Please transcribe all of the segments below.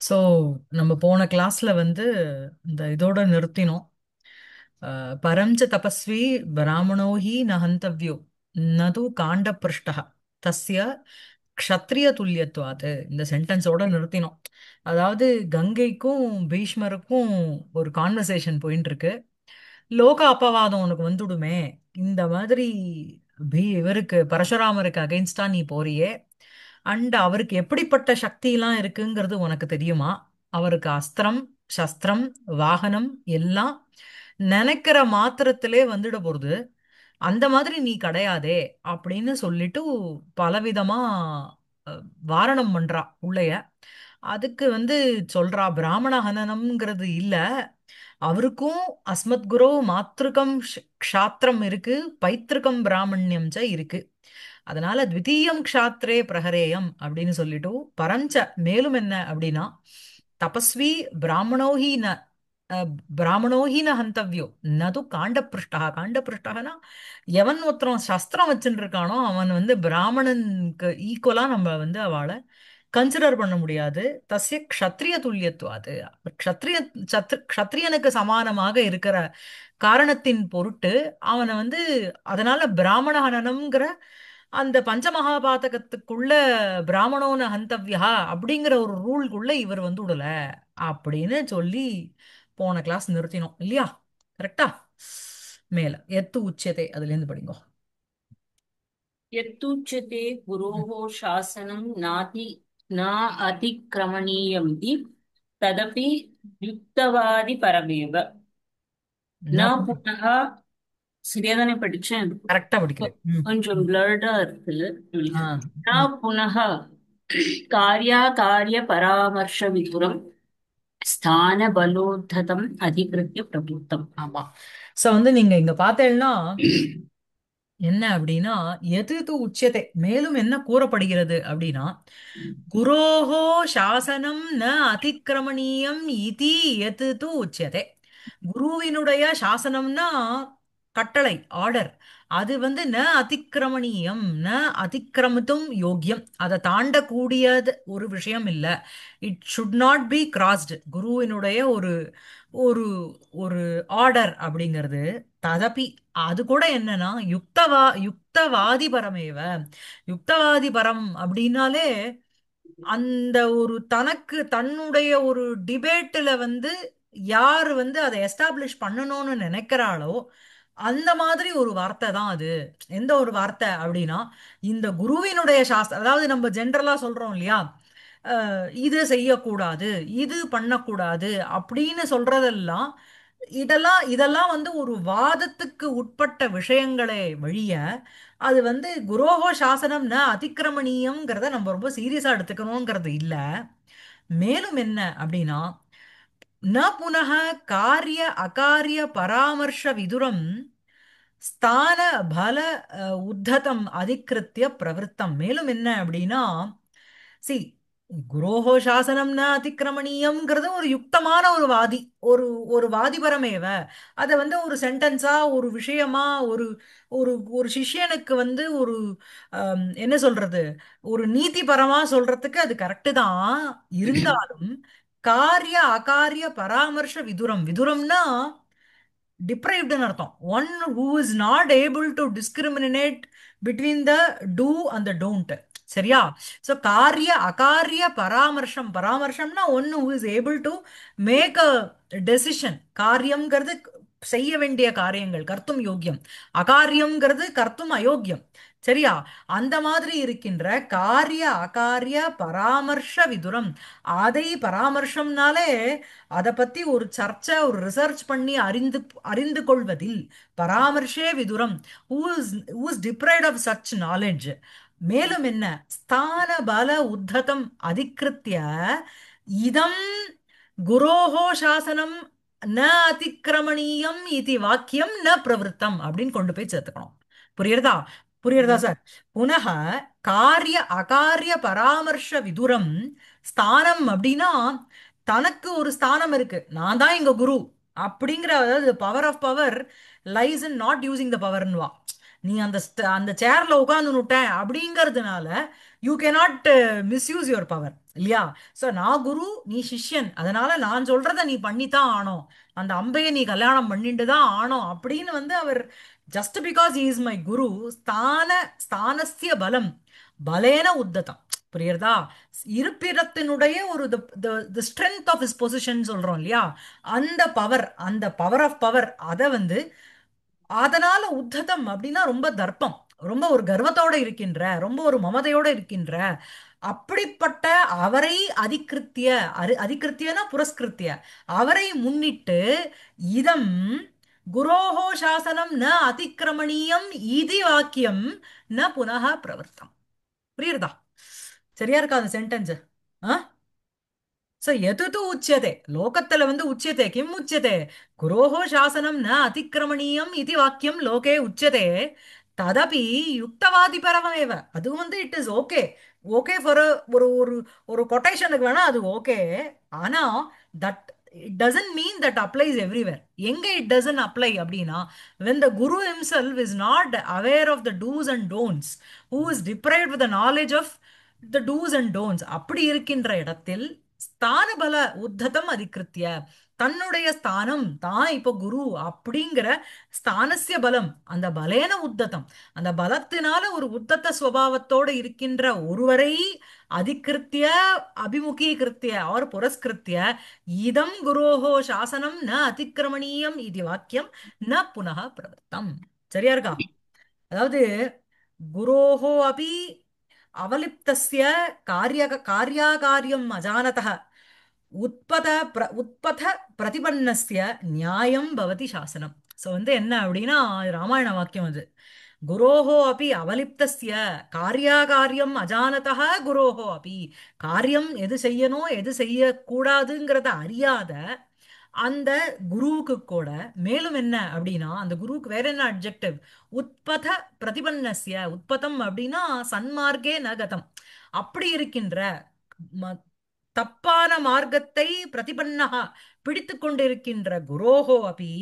So நம்ம போன கிளாஸ்ல வந்து இந்த இதோட நிறுத்தினோம். பரஞ்ச தபஸ்வி பிராமணோ ஹி ந ஹந்தவ்யோ நது காண்ட பிருஷ்டः தஸ்ய க்ஷத்ரிய துல்லியத்துவாது. இந்த சென்டென்ஸோட நிறுத்தினோம். அதாவது கங்கைக்கும் பீஷ்மருக்கும் ஒரு கான்வர்சேஷன் போயிட்டு இருக்கு. லோக அப்பவாதம் உனக்கு வந்துடுமே, இந்த மாதிரி இவருக்கு பரசுராமருக்கு அகைன்ஸ்டா நீ போறியே, அண்ட் அவருக்கு எப்படிப்பட்ட சக்தியெல்லாம் இருக்குங்கிறது உனக்கு தெரியுமா? அவருக்கு அஸ்திரம், சஸ்திரம், வாகனம் எல்லாம் நினைக்கிற மாத்திரத்திலே வந்துட போறது. அந்த மாதிரி நீ கிடையாதே அப்படின்னு சொல்லிட்டு பலவிதமா அஹ், வாரணம் பண்றா உள்ளைய. அதுக்கு வந்து சொல்றா பிராமண ஹனனம்ங்கிறது இல்ல, அவருக்கும் அஸ்மத் குரு மாத்ருகம் க்ஷாத்திரம் இருக்கு, பைத்ருகம் பிராமணியம் ச இருக்கு. அதனால த்விதீயம் க்ஷாத்ரே பிரஹரேயம் அப்படின்னு சொல்லிட்டு பரஞ்ச மேலும் என்ன அப்படின்னா, தபஸ்வி பிராமணோஹி ந பிராமணோஹி ந ஹந்தவ்யோ நது காண்டபிருஷ்டா. காண்டபிருஷ்டகனா எவன் ஒருத்தன் சஸ்திரம் வச்சுட்டு இருக்கானோ அவன் வந்து பிராமணனுக்கு ஈக்குவலா நம்ம வந்து அவளை கன்சிடர் பண்ண முடியாது. தஸ்ய க்ஷத்ரிய துல்லியத்துவாது. க்ஷத்ரிய க்ஷத்ரியனுக்கு சமானமாக இருக்கிற காரணத்தின் பொருட்டு அவனை வந்து, அதனால பிராமண ஹனனம்ங்கிற அந்த பஞ்சமகாபாதகத்துக்குள்ள பிராமணோன ஹந்தவ்யா அப்படிங்கிற ஒரு ரூல்குள்ள இவர் வந்து விடல அப்படின்னு சொல்லி போன கிளாஸ் நிறுத்தினோம் இல்லையா? கரெக்டா? மேல எத்து உச்சதே அதுல இருந்து படிங்கோ. यत्तुच्यते ம். गुरोः शासनं न अतिक्रमणीयमिति तदपि युक्तवादिपरमेव न என்ன पुनः சரியாதானே படிச்சேன். கரெக்டா படிக்கிறேன். ம். கொஞ்சம் ம். பிளர்டா இருக்கு ஆ. உங்களுக்கு. न ம். पुनः कार्याकार्यपरामर्शविधुरं स्थानबलोद्धतम् अधिकृत्य प्रवृत्तम्. ஆமா. சோ வந்து நீங்க இங்க பார்த்தேன்னா என்ன அப்படின்னா, எது து உச்சியத்தை மேலும் என்ன கூறப்படுகிறது அப்படின்னா, குரோஹோ சாசனம் ந அதிக்கிரமணீயம் இதி எது து உச்சியதே. குருவினுடைய சாசனம்னா கட்டளை, ஆர்டர். அது வந்து ந அதிக்கிரமணீயம், ந அதிக்கிரமித்தும் யோக்கியம், அதை தாண்டக்கூடியது ஒரு விஷயம் இல்ல. It should not be crossed. குருவினுடைய ஒரு ஒரு ஒரு ஆர்டர் அப்படிங்கிறது. ததபி அது கூட என்னன்னா யுக்தவாதி பரமேவ. யுக்தவாதி பரம் அப்படின்னாலே அந்த ஒரு தனக்கு தன்னுடைய ஒரு டிபேட்ல வந்து யார் வந்து அதை எஸ்டாப்ளிஷ் பண்ணணும்னு நினைக்கிறாளோ அந்த மாதிரி ஒரு வார்த்தை தான் அது. எந்த ஒரு வார்த்தை அப்படின்னா, இந்த குருவினுடைய சாஸ்திரம், அதாவது நம்ம ஜென்ரலா சொல்றோம் இல்லையா, இது செய்யக்கூடாது, இது பண்ணக்கூடாது அப்படின்னு சொல்றதெல்லாம், இதெல்லாம் இதெல்லாம் வந்து ஒரு வாதத்துக்கு உட்பட்ட விஷயங்களே வழிய, அது வந்து குரோஹோ சாசனம்னா அதிக்கிரமணீயம்ங்கிறத நம்ம ரொம்ப சீரியஸா எடுத்துக்கணுங்கிறது இல்ல. மேலும் என்ன அப்படின்னா, ந புனः காரிய அகாரிய பராமர்ஷ விதுரம் ஸ்தான பல உத்ததம் அதிகிருத்திய பிரவருத்தம். மேலும் என்ன அப்படின்னா, சி குரோஹோ சாசனம் ந அதிக்கிரமணீயம்ங்கிறது ஒரு யுக்தமான ஒரு வாதி, ஒரு ஒரு வாதிபரமேவ. அதை வந்து ஒரு சென்டென்ஸா, ஒரு விஷயமா, ஒரு ஒரு ஒரு சிஷ்யனுக்கு வந்து ஒரு என்ன சொல்றது, ஒரு நீதிபரமா சொல்றதுக்கு அது கரெக்டு தான். இருந்தாலும் காரிய அகாரிய பராமர்ஷ விதுரம், விதுரம்னா டிப்ரைவ்டுன்னு அர்த்தம். One who is not able to discriminate between the do and the don't. சரியா? ஸோ காரிய அகாரிய பராமர்ஷம், பராமர்ஷம்னா one who is able to make a decision. காரியம்ங்கிறது செய்ய வேண்டிய காரியங்கள் கர்த்தும் யோக்கியம், அகாரியம்ங்கிறது கர்த்தும் அயோக்கியம். சரியா? அந்த மாதிரி இருக்கின்ற காரிய அகாரிய பராமர்ஷ விதுரம். அதை பராமர்ஷம்னாலே அதை பத்தி ஒரு சர்ச்சை, ஒரு ரிசர்ச் பண்ணி அறிந்து அறிந்து கொள்வதில் பராமர்ஷே விதுரம். Who is deprived of such knowledge. மேலும் என்ன, ஸ்தான பல உத்ததம் அதிகிருத்திய இதம் குரோஹோ சாசனம் ந அதிக்கிரமணீயம் இது வாக்கியம் ந பிரவருத்தம் அப்படின்னு கொண்டு போய் சேர்த்துக்கணும். புரியுறதா? புரியுறதா சார்? புனக காரிய அகாரிய பராமர்ஷ விதுரம் ஸ்தானம் அப்படின்னா, தனக்கு ஒரு ஸ்தானம் இருக்கு, நான் தான் இங்க குரு அப்படிங்கிற, அதாவது power of power lies in not using the பவர்னுவா. நீ அந்த அந்த சேர்ல உட்கார்ந்து அப்படிங்கிறதுனால you cannot misuse your power இல்லையா? ஸோ நான் குரு, நீ சிஷ்யன், அதனால நான் சொல்றத நீ பண்ணித்தான் ஆனோம், அந்த அம்பையை நீ கல்யாணம் பண்ணிட்டு தான் ஆனோம் அப்படின்னு வந்து அவர், just because is my guru, ஸ்தானஸ்ய பலம் பலேன உத்ததம். புரியுறதா? இருப்பிடத்தினுடைய ஒரு the strength of his position சொல்றோம் இல்லையா, அந்த பவர், அந்த பவர் ஆஃப் பவர், அதை வந்து அதனால உத்ததம் அப்படின்னா ரொம்ப தர்ப்பம், ரொம்ப ஒரு கர்வத்தோட இருக்கின்ற, ரொம்ப ஒரு மமதையோட இருக்கின்ற, அப்படிப்பட்ட அவரை அதிகிருத்திய, அதிகிருத்தியனா புரஸ்கிருத்திய, அவரை முன்னிட்டு இதம் குரோஹோ சாசனம் ந அதிக்கிரமணீயம் இதி வாக்கியம் ந புனः பிரவர்த்தம். புரியுறதா? சரியா இருக்கா அந்த சென்டென்ஸ்? சோ எது தூ உச்சியதே, லோகத்துல வந்து உச்சியதே, கிம் உச்சியதே, குரோஹோ சாசனம் ந அதிக்கிரமணீயம் இது வாக்கியம் லோகே உச்சியதே, ததபி யுக்தவாதி பரமேவ. அது வந்து it is okay, okay for ஒரு ஒரு ஒரு கொட்டேஷனுக்கு வேணா அது ஓகே. ஆனா that it doesn't mean that applies everywhere. எங்க இட் டசன்ட் அப்ளை அப்படின்னா, when the guru himself is not aware of the do's and don'ts, who is deprived with the knowledge of the do's and don'ts, அப்படி இருக்கின்ற இடத்தில் ஸ்தான பல உத்ததம் அதிகிருத்திய, தன்னுடைய ஸ்தானம் தான் இப்ப குரு அப்படிங்கிற ஸ்தானஸ்ய பலம், அந்த பலேன உத்ததம், அந்த பலத்தினால ஒரு உத்தத்த ஸ்வபாவத்தோட இருக்கின்ற ஒருவரை அதிகிருத்திய, அபிமுகீகிருத்திய ஆர் புரஸ்கிருத்திய, இதம் குரோஹோ சாசனம் ந அதிக்கிரமணீயம் இது வாக்கியம் ந புனः பிரவர்த்தம். சரியா இருக்கா? அதாவது குரோஹோ அபி அவலிப்தஸ்ய कार्याकार्यम् अजानतः உத்பத பிரதிபன்னஸ்ய நியாயம் பவதி சாசனம். ஸோ வந்து என்ன அப்படின்னா, ராமாயண வாக்கியம் அது. குரோஹோ அபி அவலிப்தஸ்ய காரியாகாரியம் அஜானதः குரோஹோ அபி, காரியம் எது செய்யணும் எது செய்யக்கூடாதுங்கிறத அறியாத அந்த குருவுக்கு கூட, மேலும் என்ன அப்படின்னா, அந்த குருவுக்கு வேற என்ன அட்ஜெக்டிவ், உத்பத பிரதிபன்னஸ்ய, உத்பதம் அப்படின்னா சன்மார்க்கே நகதம், அப்படி இருக்கின்ற ம- தப்பான மார்க்கத்தை பிரதிபன்னஹா பிடித்து கொண்டிருக்கின்ற குரோஹோ அபி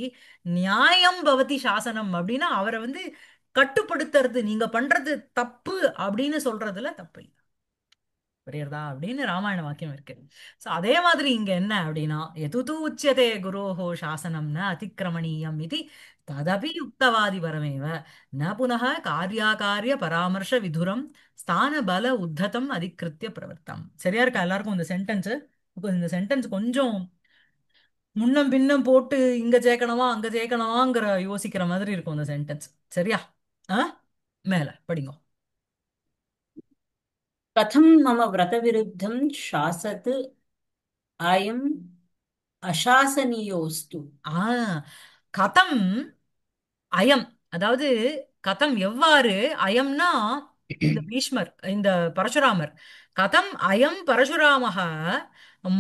நியாயம் பவதி சாசனம் அப்படின்னா அவரை வந்து கட்டுப்படுத்துறது, நீங்க பண்றது தப்பு அப்படின்னு சொல்றதுல தப்பு இல்லை. புரியுறதா அப்படின்னு ராமாயண வாக்கியம் இருக்கு. சோ அதே மாதிரி இங்க என்ன அப்படின்னா, எதுது உச்சியதே குரோஹோ சாசனம்ன அதிக்கிரமணீயம் இது ததபி யுக்தவாதி பரமேவ ந புனः காரியாகாரிய பராமர்ஷ விதுரம் ஸ்தான பல உத்ததம் அதிகிருத்திய பிரவர்த்தம். சரியா இருக்கா எல்லாருக்கும் இந்த சென்டென்ஸ்? இந்த சென்டென்ஸ் கொஞ்சம் முன்னம் பின்னம் போட்டு இங்க சேர்க்கணுமா அங்க சேர்க்கணுமாங்கிற யோசிக்கிற மாதிரி இருக்கும் இந்த சென்டென்ஸ். சரியா? ஆ, மேல படிங்க. कथं मम व्रतविरुद्धं शासत् अयम् अशासनीयोऽस्तु। ஆ, கதம் அயம், அதாவது கதம் எவ்வாறு, அயம்னா இந்த பீஷ்மர், இந்த பரசுராமர், கதம் அயம் பரசுராமஹ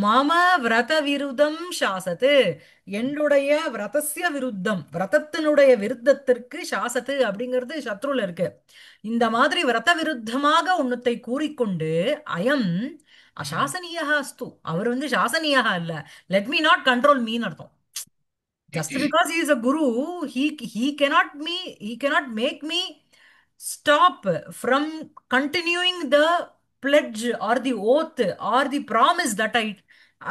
மம விரத விருதம் சாசத்து, என்னுடைய விரதஸ்ய விருத்தம், விரதத்தினுடைய விருத்தத்திற்கு சாசத்து அப்படிங்கிறது சத்ருல இருக்கு. இந்த மாதிரி விரத விருத்தமாக உன்னத்தை கூறிக்கொண்டு அயம் அசாசனியா அஸ்து, அவர் வந்து சாசனியா இல்ல, லெட் மீ நாட் கண்ட்ரோல் மீன் அர்த்தம். Just because he is a guru, he cannot make me stop from continuing the pledge or the oath or the promise that I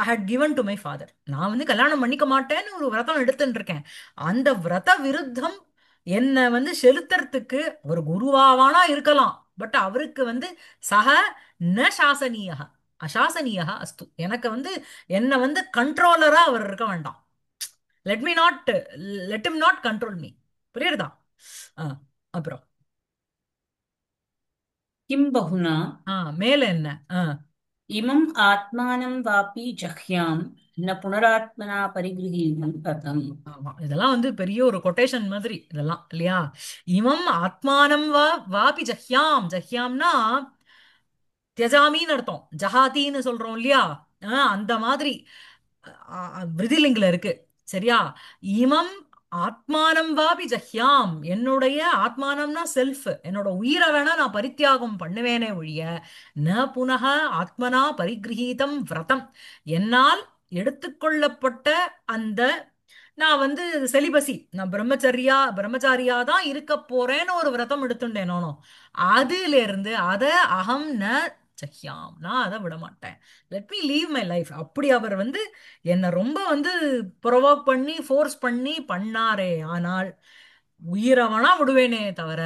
had given to my father. நான் வந்து கல்யாணம் பண்ணிக்க மாட்டேன்னு ஒரு விரதம் எடுத்துட்டு இருக்கேன். அந்த விரத விருத்தம் என்ன வந்து செலுத்துறதுக்கு ஒரு குருவாவானா இருக்கலாம், பட் அவருக்கு வந்து சக ந சாசனீய அசாசனீய அஸ்து, எனக்கு வந்து என்ன வந்து கண்ட்ரோலரா அவர் இருக்க வேண்டாம். Let me not, let him not control me. புரியுறதா? ஆ, அப்புறம் किं बहुना மேல என்ன? ஆ, इमम् आत्मानं वापि जह्यां न पुनरात्मना परिगृहीतं कथम्। ஆமா, இதெல்லாம் வந்து பெரிய ஒரு கொட்டேஷன் மாதிரி இதெல்லாம் இல்லையா? இமம் ஆத்மானம் வாபி ஜஹ்யாம், ஜஹ்யாம்னா தியஜாமின்னு அர்த்தம், ஜஹாதின்னு சொல்றோம் இல்லையா? அந்த மாதிரி விருதிலிங்கில இருக்கு. சரியா? இமம் ஆத்மானம் வாபி ஜஹ்யாம், என்னுடைய ஆத்மானம்னா செல்ஃப், என்னோட உயிரை வேணா நான் பரித்தியாகம் பண்ணுவேனே ஒழிய ந புனக ஆத்மனா பரிகிரகீதம் விரதம், என்னால் எடுத்துக்கொள்ளப்பட்ட அந்த நான் வந்து செலிபசி, நான் பிரம்மச்சாரியா தான் இருக்க போறேன்னு ஒரு விரதம் எடுத்துட்டேன் நானும். அதுல இருந்து அத அகம் ந சஹ்யாம், நான் அதை விட மாட்டேன். Let me leave my life. அப்படி அவர் வந்து என்னை ரொம்ப வந்து ப்ரொவோக் பண்ணி ஃபோர்ஸ் பண்ணி பண்ணாரே, ஆனால் உயிரவனா விடுவேனே தவிர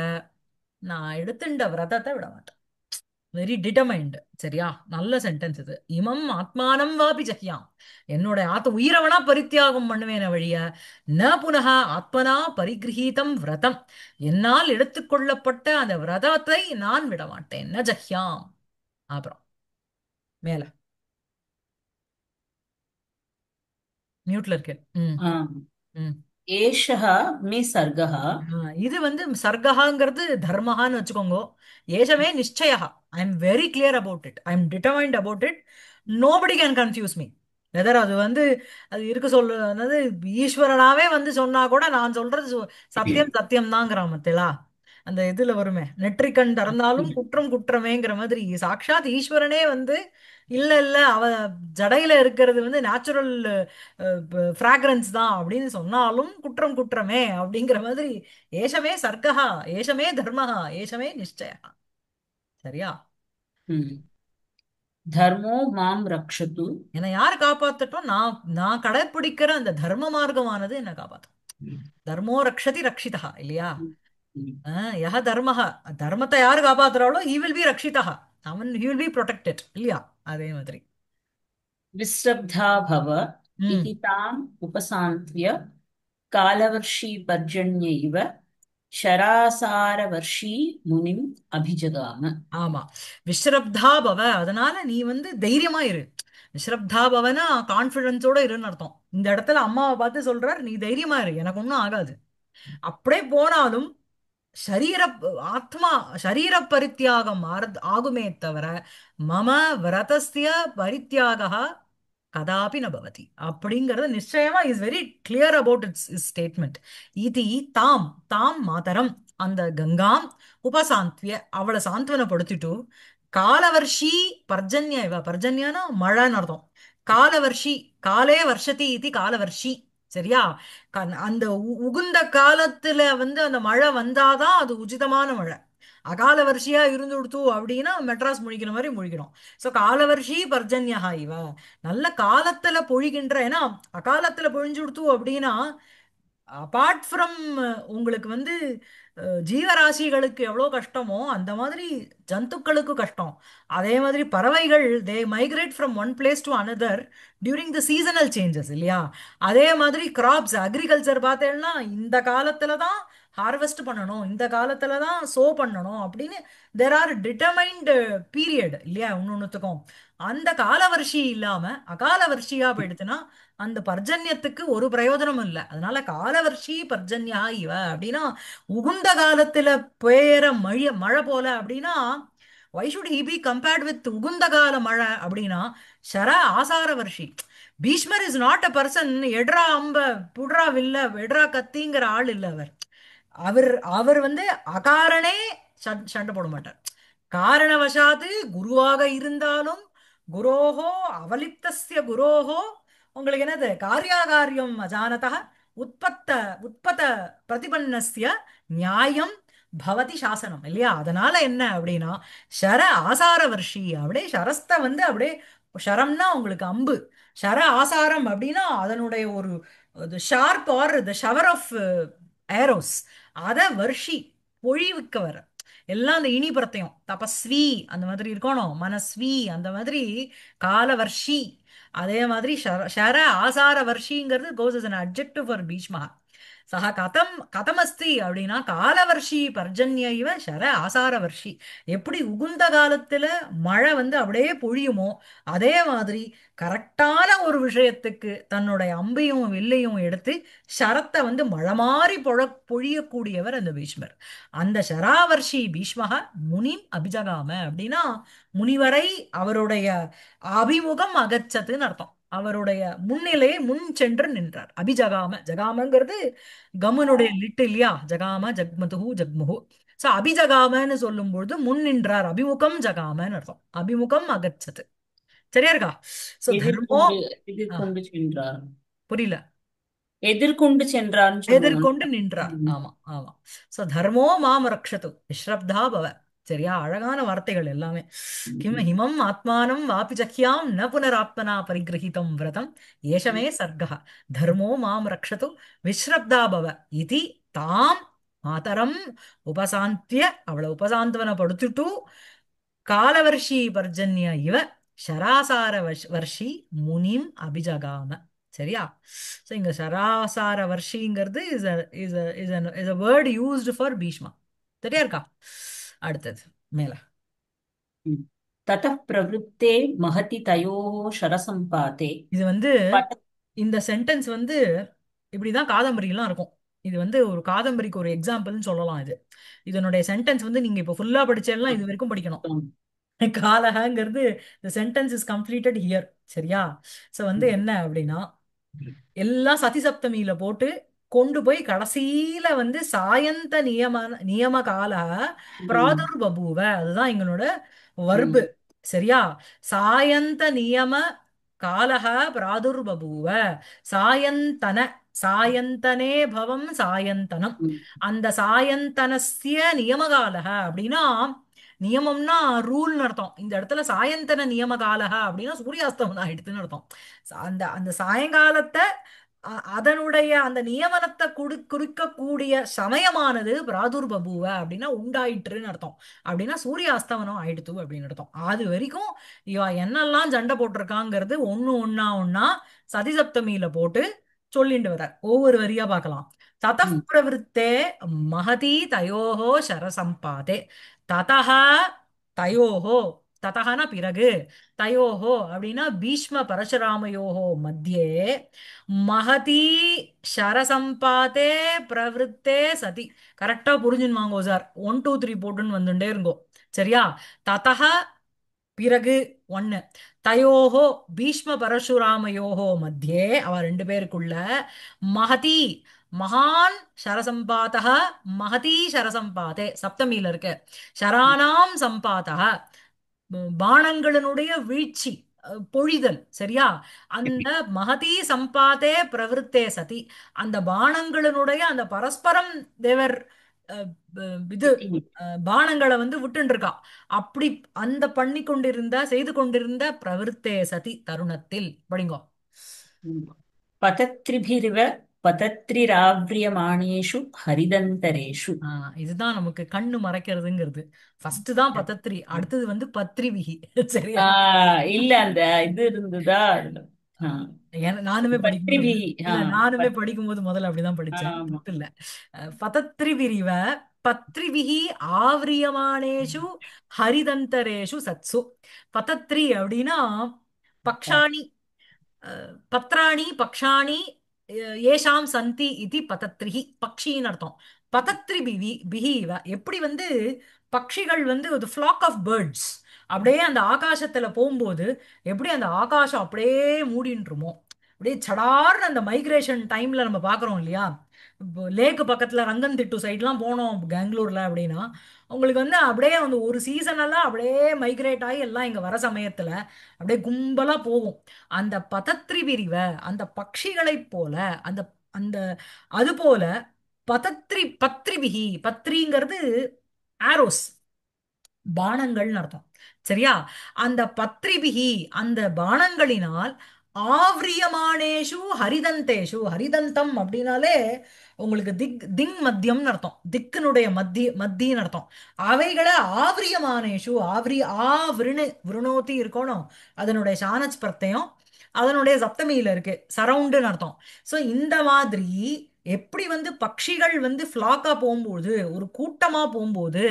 நான் எடுத்துட்ட விரதத்தை விட மாட்டேன். Very determined. சரியா? நல்ல சென்டென்ஸ் இது. இமம் ஆத்மானம் வாபி ஜஹ்யாம், என்னோட உயிரவனா பரித்தியாகம் பண்ணுவேன வழிய ந புனக ஆத்மனா பரிகிரகீதம் விரதம், என்னால் எடுத்துக்கொள்ளப்பட்ட அந்த விரதத்தை நான் விட மாட்டேன். ந ஜஹ்யாம். அப்புறம் மேல மியூட்ல இருக்கு. ம். ம். एषः मे सर्गः இது வந்து சர்க்கஹாங்கிறது தர்மஹான்னு வச்சுக்கோங்க. ஏஷமே நிச்சயா. I am very clear about it. I am determined about it. Nobody can confuse me. Whether அது வந்து அது இருக்கு சொல்லு அதாவது ஈஸ்வரனாவே வந்து சொன்னா கூட நான் சொல்றது சத்தியம் சத்தியம் தாங்கிறான் மத்தேலா. அந்த இதுல வருமே, நெற்றிக்கண் திறந்தாலும் குற்றம் குற்றமேங்கிற மாதிரி சாக்ஷாத் ஈஸ்வரனே வந்து இல்ல இல்ல அவ ஜடையில இருக்கிறது வந்து நேச்சுரல் ஃப்ராக்ரன்ஸ் தான் அப்படின்னு சொன்னாலும் குற்றம் குற்றமே அப்படிங்கிற மாதிரி. ஏஷமே சர்க்கஹா, ஏஷமே தர்மஹா, ஏஷமே நிச்சயா. சரியா? धर्मो मां रक्षतु என்னை யார் காப்பாத்தட்டும்? நான் நான் கடைப்பிடிக்கிற அந்த தர்ம மார்க்கமானது என்னை காப்பாத்தும். தர்மோ ரக்ஷதி ரக்ஷிதா இல்லையா? யஹ தர்மஹ, தர்மத்தை யாரு காப்பாத்துறாளோ he will be ரக்ஷிதா. அவன் he will be protected இல்லையா? அதே மாதிரி. विश्रब्धा भव ம். इति ताम् उपसान्त्व्य कालवर्षी पर्जन्यैव शरासारवर्षी मुनिम् अभिजगाम ஆமா. விஸ்ரப்தா பவ, அதனால நீ வந்து தைரியமா இரு. விஸ்ரப்தா பவனா கான்பிடன்ஸோட இருன்னு அர்த்தம். இந்த இடத்துல அம்மாவை பார்த்து சொல்றார், நீ தைரியமா இரு, எனக்கு ஒன்றும் ஆகாது. அப்படியே போனாலும் சரீர ஆத்மா சரீர பரித்தியாகம் ஆகுமே தவிர மம விரதஸ்ய பரித்தியாக கதாபி ந பவதி அப்படிங்கறது நிச்சயமா is very clear about it's statement. இது தாம் தாம் மாதரம், அந்த கங்காம் உபசாந்திய அவளை சாந்த்வனப்படுத்திட்டு காலவர்ஷி பர்ஜன்ய இவ, பர்ஜன்யனா மழைன்னு அர்த்தம். காலவர்ஷி, காலே வர்ஷதி இது காலவர்ஷி. சரியா? அந்த உகுந்த காலத்துல வந்து அந்த மழை வந்தாதான் அது உச்சிதமான மழை. அகால வருஷியா இருந்து கொடுத்து அப்படின்னா மெட்ராஸ் முழிக்கிற மாதிரி முழிக்கணும். சோ காலவர்ஷி பர்ஜன்யா இவ, நல்ல காலத்துல பொழிகின்ற. ஏன்னா அகாலத்துல பொழிஞ்சு கொடுத்து அப்படின்னா அபார்ட் ஃப்ரம் உங்களுக்கு வந்து ஜீவராசிகளுக்கு எவ்வளோ கஷ்டமோ அந்த மாதிரி ஜந்துக்களுக்கு கஷ்டம். அதே மாதிரி பறவைகள் they migrate from one place to another during the seasonal changes இல்லையா? அதே மாதிரி கிராப்ஸ் அக்ரிகல்ச்சர் பார்த்தேன்னா இந்த காலத்துல தான் ஹார்வெஸ்ட் பண்ணணும், இந்த காலத்துல தான் சோ பண்ணணும் அப்படின்னு தெர் ஆர் டிட்டர்மைண்ட் பீரியட் இல்லையா ஒன்னொன்னுத்துக்கும். அந்த காலவர்ஷி இல்லாம அகால வர்ஷியா போயிடுச்சுன்னா அந்த பர்ஜன்யத்துக்கு ஒரு பிரயோஜனமும் இல்லை. அதனால காலவர்ஷி பர்ஜன்யா இவ அப்படின்னா உகுந்த காலத்துல பெய்யற மழை போல அப்படின்னா why should he be compared with உகுந்த கால மழை அப்படின்னா ஷர ஆசார வர்ஷி. Bhishma is not a person எட்ரா அம்ப புட்ரா வில்ல எட்ரா கத்திங்கிற ஆள் இல்ல அவர். அவர் அவர் வந்து அகாரணே சண்டை போட மாட்டார். காரணவசாத்து குருவாக இருந்தாலும் குரோஹோ அவலிப்தஸ்ய குரோஹோ, உங்களுக்கு என்னது காரியாகாரியம் அஜானதா உற்பத்த உற்பத்த பிரதிபன்னஸ்ய நியாயம் பவதி சாசனம் இல்லையா? அதனால என்ன அப்படின்னா ஷர ஆசார வர்ஷி, அப்படியே ஷரஸ்த வந்து அப்படியே ஷரம்னா உங்களுக்கு அம்பு, ஷர ஆசாரம் அப்படின்னா அதனுடைய ஒரு sharp are the shower of arrows, அத வர்ஷி பொழிவுக்க வர எல்லாம் அந்த இனி பிரत्यயம் தபஸ்வி அந்த மாதிரி இருக்கணும், மனஸ்வி அந்த மாதிரி காலவர்ஷி. அதே மாதிரி ஷர ஆசார வர்ஷிங்கிறது கோஸ் as an adjective for Bhishma. சஹ கதம் கதமஸ்தி அப்படின்னா காலவர்ஷி பர்ஜன்ய இவ ஷர ஆசார வர்ஷி. எப்படி உகுந்த காலத்துல மழை வந்து அப்படியே பொழியுமோ அதே மாதிரி கரெக்டான ஒரு விஷயத்துக்கு தன்னுடைய அம்பையும் வில்லையும் எடுத்து ஷரத்தை வந்து மழை மாறி பொழியக்கூடியவர் அந்த பீஷ்மர். அந்த ஷராவர்ஷி பீஷ்மக முனிம் அபிஜகாம அப்படின்னா முனிவரை அவருடைய அபிமுகம் அகச்சதுன்னு அர்த்தம். அவருடைய முன்னிலையை முன் சென்று நின்றார். அபிஜகாம, ஜகாமங்கிறது கமனுடைய லிட்டு இல்லையா? ஜகாம ஜக்மதுஹு ஜக்முஹு. சோ அபிஜகாமன்னு சொல்லும் பொழுது முன் நின்றார், அபிமுகம் ஜகாமன்னு அர்த்தம். அபிமுகம் அகச்சது. சரியா இருக்கா? சோ தர்மோ எதிர்கொண்டு சென்றார். புரியல. எதிர்கொண்டு சென்றார்னு சொல்லுவோம். எதிர்கொண்டு நின்றார். ம். ஆமா ஆமா. சோ தர்மோ மாம் ரக்ஷது விஸ்ரப்தா பவ. சரியா, அழகான வார்த்தைகள் எல்லாமே. கிம் ம். ஹிமம் ஆத்மானம் வாபி சக்கியாம் ந புனராத்மனா பரிகிரஹிதம் விரதம் ஏஷமே சர்க்கः தர்மோ மாம் ரக்ஷது விஸ்ரப்தா பவ இதி தாம் மாதரம் உபசாந்திய, அவளை உபசாந்தவனப்படுத்திட்டு காலவர்ஷி பர்ஜன்ய இவ ஷராசார வர்ஷி முனிம் அபிஜகாம. சரியா. ஸோ இங்க சராசார வர்ஷிங்கிறது is a word used for Bhishma. சரியா இருக்கா. அடுத்தது மேல. ம். ततः प्रवृत्ते महति तयोः शरसम्पाते இது வந்து पट இந்த சென்டென்ஸ் வந்து இப்படிதான் காதம்பரிலாம் இருக்கும். இது வந்து ஒரு காதம்பரிக்கு ஒரு எக்ஸாம்பிள்னு சொல்லலாம். இது இதனுடைய சென்டென்ஸ் வந்து நீங்க இப்ப ஃபுல்லா படிச்சேன்னா இது வரைக்கும் படிக்கணும். காலஹங்கிறது the sentence is completed here. சரியா. சோ வந்து என்ன அப்படின்னா எல்லாம் சதி சப்தமியில போட்டு கொண்டு போய் கடைசியில வந்து சாயந்த நியம கால பிராதுர் பபூவ, அதுதான் எங்களோட வர்பு. சரியா. சாயந்த நியம காலஹ பிராதுர் பபூவ சாயந்தன சாயந்தனே பவம் சாயந்தனம். அந்த சாயந்தனஸ்ய நியமகாலக அப்படின்னா நியமம்னா ரூல்னு அர்த்தம். இந்த இடத்துல சாயந்தன நியமகாலக அப்படின்னா சூரியாஸ்தமனம் ஆயிடுதுன்னு அர்த்தம். அந்த அந்த சாயங்காலத்தை அதனுடைய அந்த நியமனத்தை குறிக்கக்கூடிய சமயமானது பிராதுர் பபுவ அப்படின்னா உண்டாயிற்றுன்னு அர்த்தம். அப்படின்னா சூரிய அஸ்தமனம் ஆயிடுத்து அப்படின்னு அர்த்தம். அது வரைக்கும் இவ என்னெல்லாம் சண்டை போட்டிருக்காங்கிறது ஒண்ணு ஒண்ணா ஒண்ணா சதிசப்தமியில போட்டு சொல்லிட்டு வர ஒவ்வொரு வரியா பார்க்கலாம். ததः பிரவருத்தே மகதி தயோஹோ சரசம்பாதே. ததஹ தயோஹோ, ததஹன பிறகு, தயோஹோ அப்படின்னா பீஷ்ம பரசுராமயோஹோ மத்தியே மகதி சரசம்பாதே பிரவருத்தே சதி. கரெக்டா புரிஞ்சுன்னு சார். 1 2 3 போட்டுன்னு வந்துட்டே இருங்கோ. சரியா. ததஹ பிறகு ஒன்னு, தயோஹோ பீஷ்ம பரசுராமயோஹோ மத்தியே அவ ரெண்டு பேருக்குள்ள மகதி மகான் சரசம்பாதக மகதி சரசம்பாதே சப்தமியில இருக்கு. சராணாம் சம்பாதக பாணங்களினுடைய வீழ்ச்சி, பொழிதல். சரியா. அந்த மகதி சம்பாதே பிரவருத்தே சதி, அந்த பாணங்களினுடைய அந்த பரஸ்பரம் தேவர் இது பானங்களை வந்து விட்டுன்னு இருக்கா. அப்படி அந்த பண்ணி கொண்டிருந்த செய்து கொண்டிருந்த பிரவருத்தே சதி தருணத்தில் படிங்கோ. पतत्रिभिरिव पतत्रिराव्रियमाणेषु हरिदन्तरेषु இதுதான் நமக்கு கண்ணு மறைக்கிறதுங்கிறது. ஃபர்ஸ்ட் தான் பதத்ரி, அடுத்தது வந்து பத்ரிவிகி. சரியா. இல்ல அந்த இது இருந்ததா அதுல. ஆ, நானுமே படிக்கும்போது பத்ரிபி ஆ, இல்ல நானுமே பத்- படிக்கும்போது முதல்ல அப்படிதான் படிச்சேன். ஆமா. தப்பு இல்ல. பதத்ரி விரிவ பத்ரிவிகி ஆவரியமானேஷு ஹரிதந்தரேஷு சத்சு. பதத்ரி அப்படின்னா பக்ஷாணி, பத்ராணி பக்ஷாணி ஏஷாம் சந்தி இது பதத்ரிஹி பக்ஷின்னு அர்த்தம். பதத்ரி பிவி பிஹி இவ எப்படி வந்து பக்ஷிகள் வந்து ஒரு ஃப்ளாக் ஆஃப் பேர்ட்ஸ் அப்படியே அந்த ஆகாசத்துல போகும்போது எப்படி அந்த ஆகாசம் அப்படியே மூடின்றுமோ, அப்படியே சடார்னு அந்த மைக்ரேஷன் டைம்ல நம்ம பாக்குறோம் இல்லையா. இப்போ லேக்கு பக்கத்துல ரங்கன்திட்டு சைட்லாம் போனோம் பெங்களூர்ல அப்படின்னா உங்களுக்கு வந்து அப்படியே வந்து ஒரு சீசன் எல்லாம் அப்படியே மைக்ரேட் ஆகி எல்லாம் இங்க வர சமயத்துல அப்படியே கும்பலா போகும். அந்த பதத்ரி பிரிவ அந்த பட்சிகளைப் போல அந்த அந்த அது போல பத்ரிபிகி, பத்ரிங்கிறது ஆரோஸ், பானங்கள்னு அர்த்தம். சரியா. அந்த பத்ரிபிகி அந்த பானங்களினால் ஆவ்ரியமானேஷு ஹரிதந்தேஷு, ஹரிதந்தம் அப்படின்னாலே உங்களுக்கு திங் மத்தியம்னு அர்த்தம். திக்கினுடைய மத்தின்னு அர்த்தம். அவைகளை ஆவ்ரியமானேஷு ஆ விருணோதி இருக்கணும். அதனுடைய சாணச் பிரत्यயம் அதனுடைய சப்தமியில இருக்கு, சரவுண்டுன்னு அர்த்தம். சோ இந்த மாதிரி எப்படி வந்து பட்சிகள் வந்து ஃப்ளாக்கா போகும்போது ஒரு கூட்டமா போகும்போது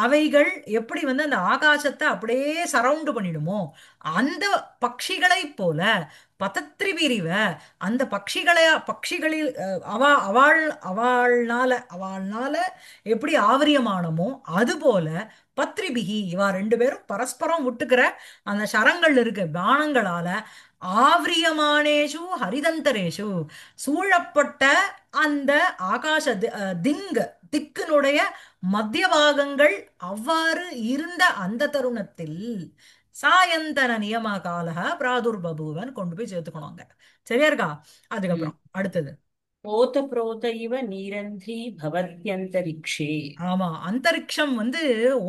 அவைகள் எப்படி வந்து அந்த ஆகாசத்தை அப்படியே சரவுண்டு பண்ணிடுமோ அந்த பட்சிகளைப் போல பதத்ரிபிரிவ அந்த பட்சிகளில் அவள்னால எப்படி ஆவரியமானமோ அதுபோல பத்ரிபிகி இவா ரெண்டு பேரும் பரஸ்பரம் விட்டுக்கிற அந்த சரங்கள் இருக்கு பானங்களால ஆவரியமானேஷு ஹரிதந்தரேஷு சூழப்பட்ட அந்த ஆகாச திக்கினுடைய மத்திய பாகங்கள் அவ்வாறு இருந்த அந்த தருணத்தில் சாயந்தன நியம காலக பிராதுர்பபுவன் கொண்டு போய் சேர்த்துக்கணும் அங்க. சரியா இருக்கா. ம். அதுக்கப்புறம் அடுத்தது. ओतप्रोत इव नीरन्ध्री भवत्यन्तरिक्षे। ஆமா, அந்தரிக்ஷம் வந்து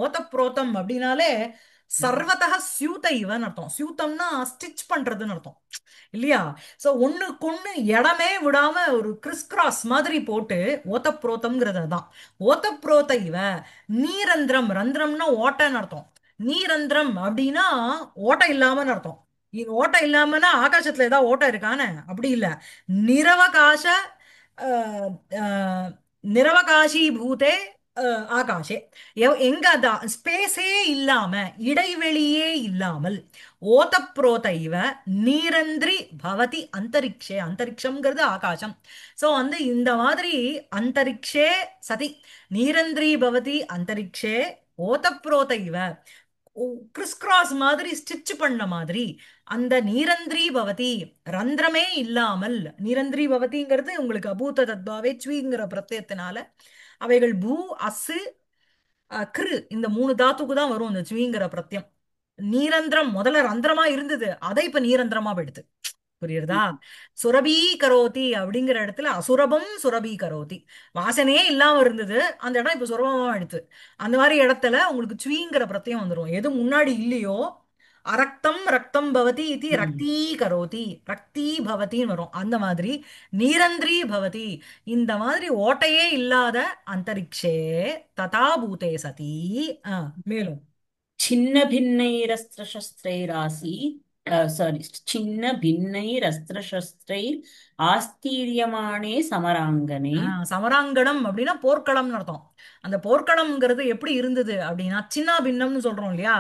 ஓதப்ரோதம் அப்படின்னாலே சர்வதக சியூத இவன் அர்த்தம். சியூத்தம்னா ஸ்டிச் பண்றதுன்னு அர்த்தம் இல்லையா? சோ ஒண்ணுக்கொண்ணு இடமே விடாம ஒரு கிறிஸ் கிராஸ் மாதிரி போட்டு ஓதப்ரோதம்ங்கிறது அதான். ஓதப்ரோத இவ நீரந்திரம், ரந்திரம்னா ஓட்டைன்னு அர்த்தம். நீரந்திரம் அப்படின்னா ஓட்டை இல்லாமன்னு அர்த்தம். ஓட்டை இல்லாமன்னா ஆகாசத்துல ஏதாவது ஓட்டை இருக்கானே, அப்படி இல்ல. நிரவகாச அஹ், அஹ், நிரவகாசி பூதே ஆகாஷே. எங்க அதான் ஸ்பேஸே இல்லாம, இடைவெளியே இல்லாமல் ஓதப்ரோத இவ நீரந்திரி பவதி அந்தரிக்ஷே. அந்தரிக்ஷம்ங்கிறது ஆகாசம். சோ வந்து இந்த மாதிரி அந்தரிக்ஷே சதி நீரந்திரி பவதி அந்தரிக்ஷே ஓதப்ரோத இவ கிறிஸ் கிராஸ் மாதிரி ஸ்டிச் பண்ண மாதிரி அந்த நீரந்திரி பவதி ரந்திரமே இல்லாமல். நீரந்திரி பவதிங்கிறது உங்களுக்கு அபூத தத்பாவே ஸ்வீங்கிற பிரத்யத்தினால அவைகள் பூ அசு கிரு இந்த மூணு தாத்துக்கு தான் வரும் இந்த ஸ்வீங்கிற பிரத்யம். நீரந்திரம் முதல்ல ரந்திரமா இருந்தது, அதை இப்ப நீரந்திரமா போயிடுது. புரியுறதா? சுரபி கரோதி அப்படிங்கிற இடத்துல அசுரபம் சுரபி கரோதி. வாசனையே இல்லாம இருந்தது, அந்த இடம் இப்ப சுரபமா எடுத்து. அந்த மாதிரி இடத்துல உங்களுக்கு ஸ்வீங்கிற பிரத்யம் வந்துரும். எது முன்னாடி இல்லையோ அரக்தம் ரக்தம் பவதி இது ரக்தீ கரோதி, ரக்தீ பவதின்னு வரும். அந்த மாதிரி நீரந்திரி பவதி, இந்த மாதிரி ஓட்டையே இல்லாத அந்தரிக்ஷே ததா பூதே சதி. மேலும் छिन्न भिन्नैरस्त्रशस्त्रैरासी सारी छिन्न भिन्नैरस्त्रशस्त्रैर् आस्तीर्यमाणे समराङ्गणे। சமராங்கணம் அப்படின்னா போர்க்களம்னு அர்த்தம். அந்த போர்க்களம்ங்கிறது எப்படி இருந்தது அப்படின்னா சின்ன பின்னம்னு சொல்றோம் இல்லையா?